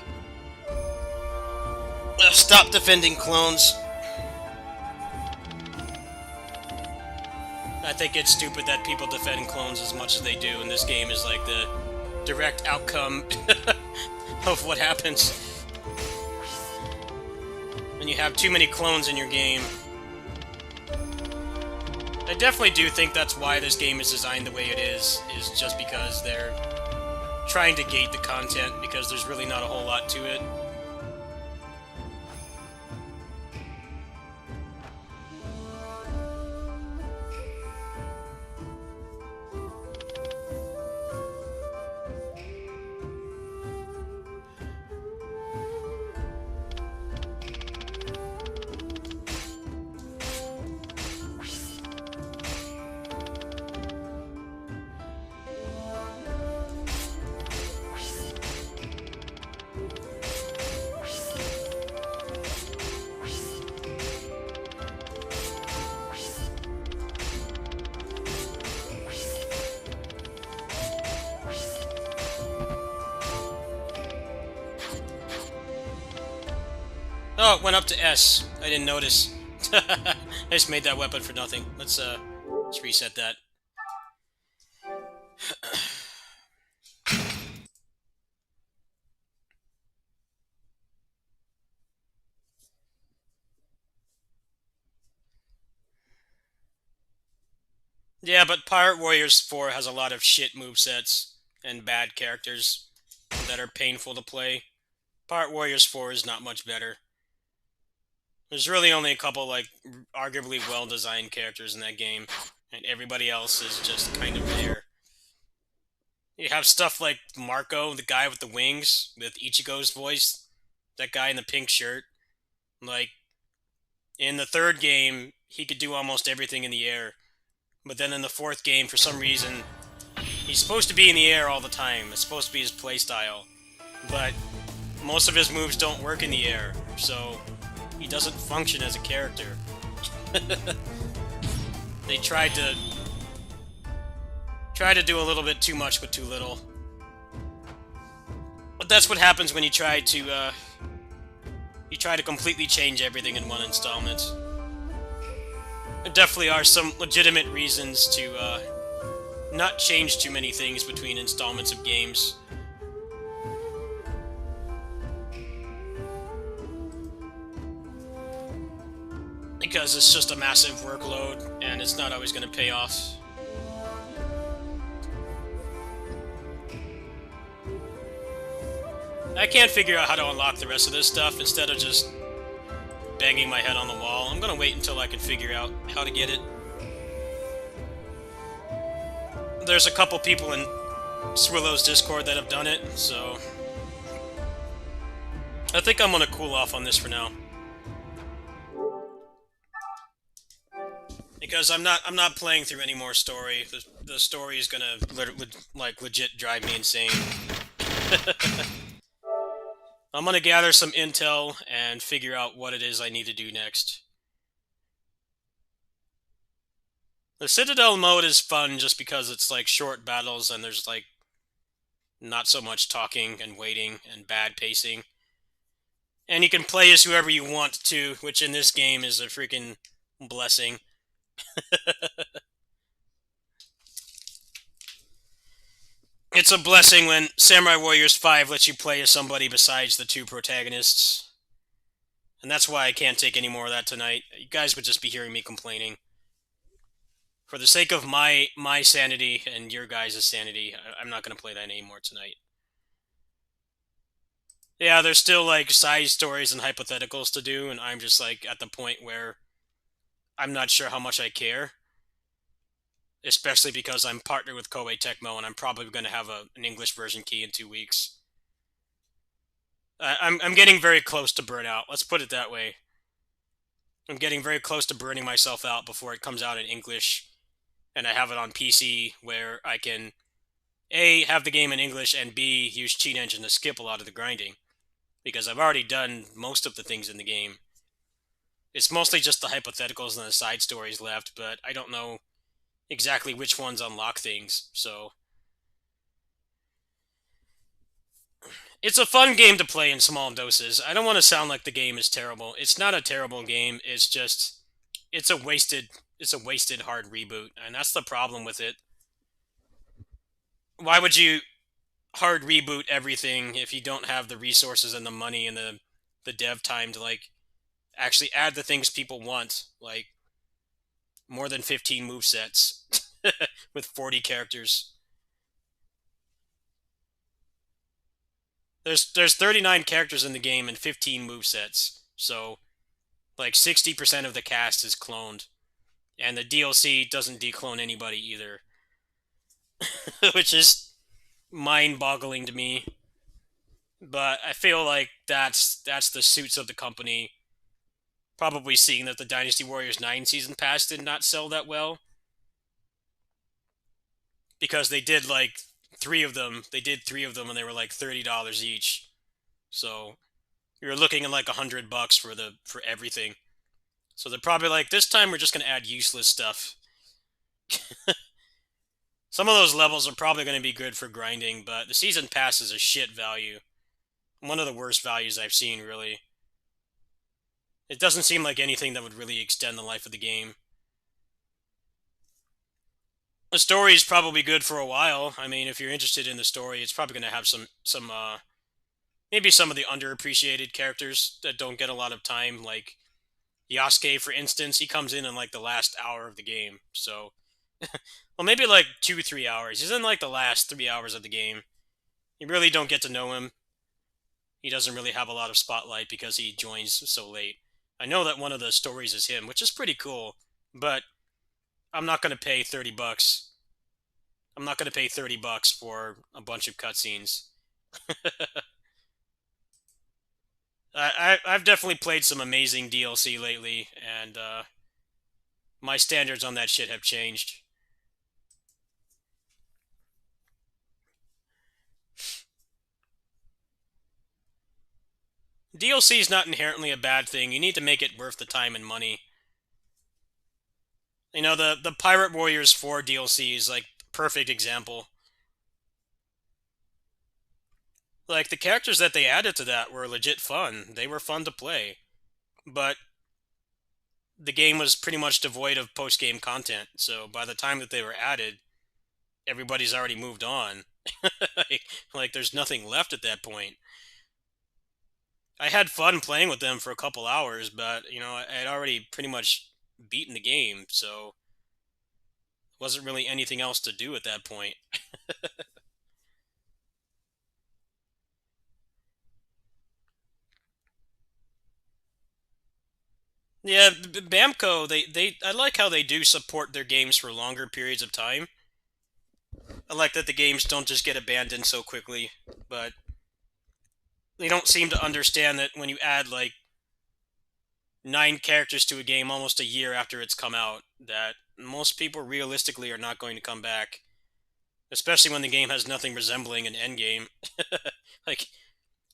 stop defending clones. I think it's stupid that people defend clones as much as they do, and this game is like the direct outcome of what happens. and you have too many clones in your game. I definitely do think that's why this game is designed the way it is just because they're trying to gate the content, because there's really not a whole lot to it. Oh, it went up to S. I didn't notice. I just made that weapon for nothing. Let's reset that. Yeah, but Pirate Warriors 4 has a lot of shit movesets and bad characters that are painful to play. Pirate Warriors 4 is not much better. There's really only a couple, like, arguably well-designed characters in that game, and everybody else is just kind of there. You have stuff like Marco, the guy with the wings, with Ichigo's voice, that guy in the pink shirt. Like, in the third game, he could do almost everything in the air, but then in the fourth game, for some reason, he's supposed to be in the air all the time. It's supposed to be his playstyle, but most of his moves don't work in the air, so he doesn't function as a character. They tried to do a little bit too much with too little. But that's what happens when you try to completely change everything in one installment. There definitely are some legitimate reasons to not change too many things between installments of games. Because it's just a massive workload, and it's not always going to pay off. I can't figure out how to unlock the rest of this stuff instead of just banging my head on the wall. I'm going to wait until I can figure out how to get it. There's a couple people in Swirlo's Discord that have done it, so I think I'm going to cool off on this for now. Because I'm not playing through any more story. The story is gonna legit drive me insane. I'm gonna gather some intel and figure out what it is I need to do next. The Citadel mode is fun just because it's like short battles and there's like not so much talking and waiting and bad pacing. And you can play as whoever you want to, which in this game is a freaking blessing. It's a blessing when Samurai Warriors 5 lets you play as somebody besides the two protagonists. And that's why I can't take any more of that tonight. You guys would just be hearing me complaining. For the sake of my sanity and your guys' sanity, I'm not going to play that anymore tonight. Yeah, there's still like side stories and hypotheticals to do, and I'm just like at the point where I'm not sure how much I care. Especially because I'm partnered with Koei Tecmo, and I'm probably going to have an English version key in 2 weeks. I'm getting very close to burnout. Let's put it that way. I'm getting very close to burning myself out before it comes out in English, and I have it on PC where I can A, have the game in English, and B, use Cheat Engine to skip a lot of the grinding. Because I've already done most of the things in the game. It's mostly just the hypotheticals and the side stories left, but I don't know exactly which ones unlock things, so it's a fun game to play in small doses. I don't want to sound like the game is terrible. It's not a terrible game. It's just it's a wasted hard reboot, and that's the problem with it. Why would you hard reboot everything if you don't have the resources and the money and the dev time to like actually add the things people want, like more than 15 movesets with 40 characters. There's 39 characters in the game and 15 movesets, so like 60% of the cast is cloned, and the DLC doesn't declone anybody either, which is mind-boggling to me. But I feel like that's the suits of the company. Probably seeing that the Dynasty Warriors 9 season pass did not sell that well, because they did like three of them. They did three of them, and they were like $30 each. So you're looking at like $100 for everything. So they're probably like, this time we're just gonna add useless stuff. Some of those levels are probably going to be good for grinding, but the season pass is a shit value. One of the worst values I've seen, really. It doesn't seem like anything that would really extend the life of the game. The story is probably good for a while. I mean, if you're interested in the story, it's probably going to have maybe some of the underappreciated characters that don't get a lot of time, like Yasuke, for instance. He comes in like the last hour of the game, so well, maybe like 2-3 hours. He's in like the last 3 hours of the game. You really don't get to know him. He doesn't really have a lot of spotlight because he joins so late. I know that one of the stories is him, which is pretty cool, but I'm not going to pay $30. I'm not going to pay $30 for a bunch of cutscenes. I've definitely played some amazing DLC lately, and my standards on that shit have changed. DLC is not inherently a bad thing. You need to make it worth the time and money. You know, the Pirate Warriors 4 DLC is like perfect example. Like, the characters that they added to that were legit fun. They were fun to play. But the game was pretty much devoid of post-game content. So by the time that they were added, everybody's already moved on. like, there's nothing left at that point. I had fun playing with them for a couple hours, but, you know, I had already pretty much beaten the game, so wasn't really anything else to do at that point. Yeah, Bamco, I like how they do support their games for longer periods of time. I like that the games don't just get abandoned so quickly, but they don't seem to understand that when you add like 9 characters to a game almost a year after it's come out, that most people realistically are not going to come back, especially when the game has nothing resembling an endgame. Like,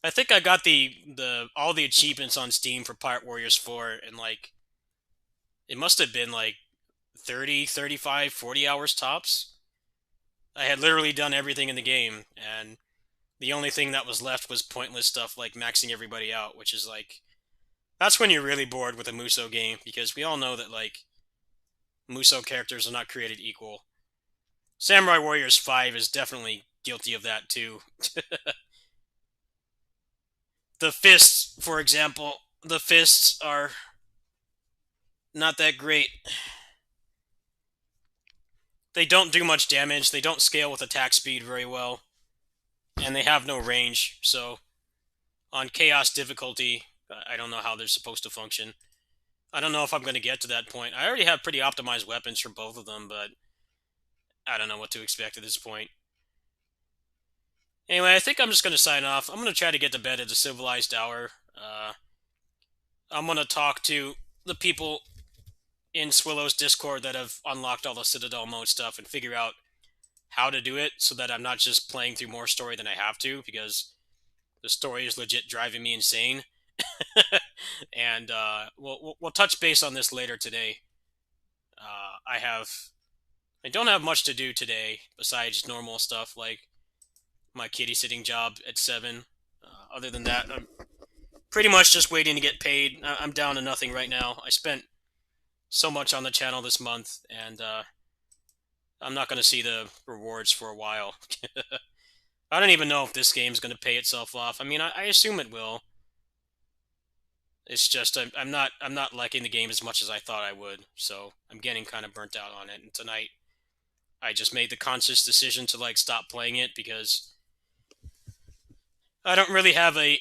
I think I got the all the achievements on Steam for Pirate Warriors 4, and like it must have been like 30, 35, 40 hours tops. I had literally done everything in the game, and the only thing that was left was pointless stuff like maxing everybody out, which is like, that's when you're really bored with a Muso game, because we all know that like Muso characters are not created equal. Samurai Warriors 5 is definitely guilty of that too. The fists, for example, the fists are not that great. They don't do much damage, they don't scale with attack speed very well, and they have no range, so on Chaos difficulty, I don't know how they're supposed to function. I don't know if I'm going to get to that point. I already have pretty optimized weapons for both of them, but I don't know what to expect at this point. Anyway, I think I'm just going to sign off. I'm going to try to get to bed at a civilized hour. I'm going to talk to the people in Swillow's Discord that have unlocked all the Citadel mode stuff and figure out how to do it so that I'm not just playing through more story than I have to, because the story is legit driving me insane. And we'll touch base on this later today. I don't have much to do today besides normal stuff like my kitty sitting job at 7. Other than that, I'm pretty much just waiting to get paid. I'm down to nothing right now. I spent so much on the channel this month, and I'm not going to see the rewards for a while. I don't even know if this game's going to pay itself off. I mean, I assume it will. It's just I'm not liking the game as much as I thought I would, so I'm getting kind of burnt out on it. And tonight, I just made the conscious decision to like stop playing it because I don't really have an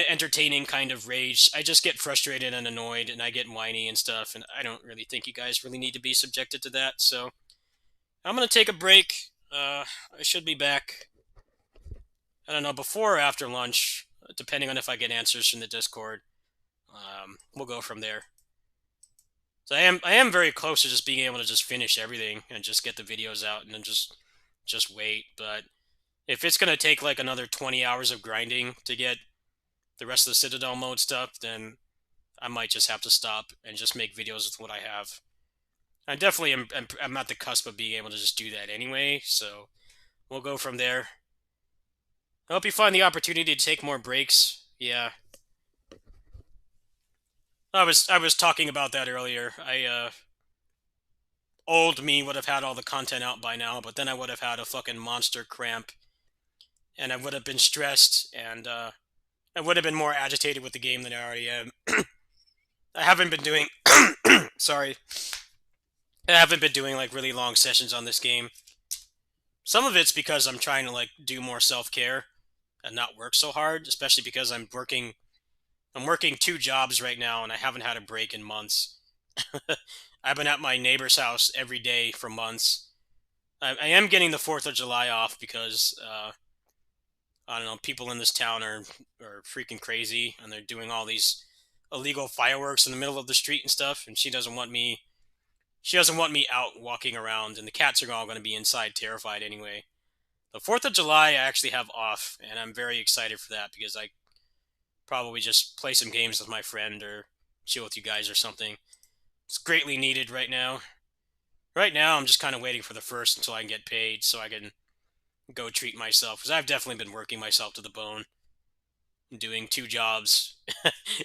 entertaining kind of rage. I just get frustrated and annoyed, and I get whiny and stuff. And I don't really think you guys really need to be subjected to that. So I'm gonna take a break. I should be back. I don't know, before or after lunch, depending on if I get answers from the Discord. We'll go from there. So I am very close to just being able to just finish everything and just get the videos out and then just wait. But if it's gonna take like another 20 hours of grinding to get the rest of the Citadel mode stuff, then I might just have to stop and just make videos with what I have. I definitely I'm at the cusp of being able to just do that anyway, so we'll go from there. I hope you find the opportunity to take more breaks. Yeah. I was talking about that earlier. Old me would have had all the content out by now, but then I would have had a fucking monster cramp, and I would have been stressed, and I would have been more agitated with the game than I already am. I haven't been doing sorry. I haven't been doing like really long sessions on this game. Some of it's because I'm trying to like do more self-care and not work so hard, especially because I'm working 2 jobs right now and I haven't had a break in months. I've been at my neighbor's house every day for months. I am getting the 4th of July off because I don't know, people in this town are freaking crazy and they're doing all these illegal fireworks in the middle of the street and stuff, and she doesn't want me out walking around, and the cats are all going to be inside terrified anyway. The 4th of July I actually have off, and I'm very excited for that because I probably just play some games with my friend or chill with you guys or something. It's greatly needed right now. Right now I'm just kind of waiting for the 1st until I can get paid so I can go treat myself, because I've definitely been working myself to the bone, doing 2 jobs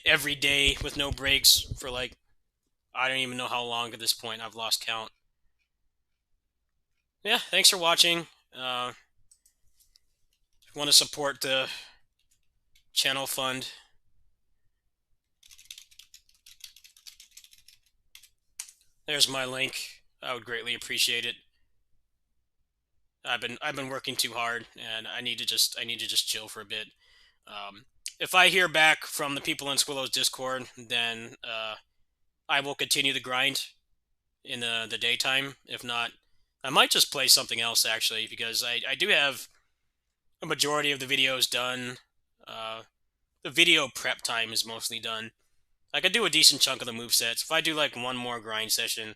every day with no breaks for like, I don't even know how long at this point. I've lost count. Yeah, thanks for watching. If you want to support the channel fund, there's my link. I would greatly appreciate it. I've been working too hard, and I need to just chill for a bit. If I hear back from the people in Squillow's Discord, then I will continue the grind in the daytime. If not, I might just play something else actually, because I do have a majority of the videos done. The video prep time is mostly done. I could do a decent chunk of the movesets. If I do like one more grind session,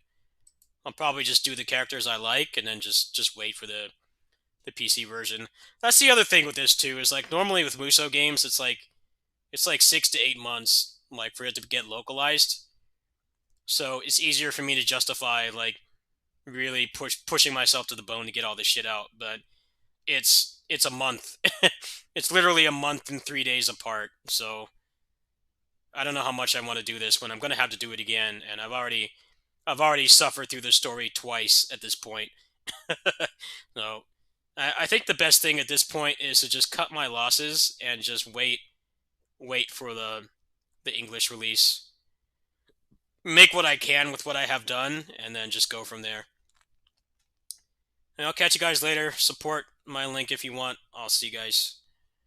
I'll probably just do the characters I like and then just wait for the PC version. That's the other thing with this too, is like normally with Muso games it's like 6 to 8 months like for it to get localized. So it's easier for me to justify like really pushing myself to the bone to get all this shit out, but it's a month. It's literally a month and 3 days apart. So I don't know how much I want to do this when I'm going to have to do it again, and I've already suffered through the story twice at this point. So I think the best thing at this point is to just cut my losses and just wait for the English release. Make what I can with what I have done, and then just go from there. And I'll catch you guys later. Support my link if you want. I'll see you guys.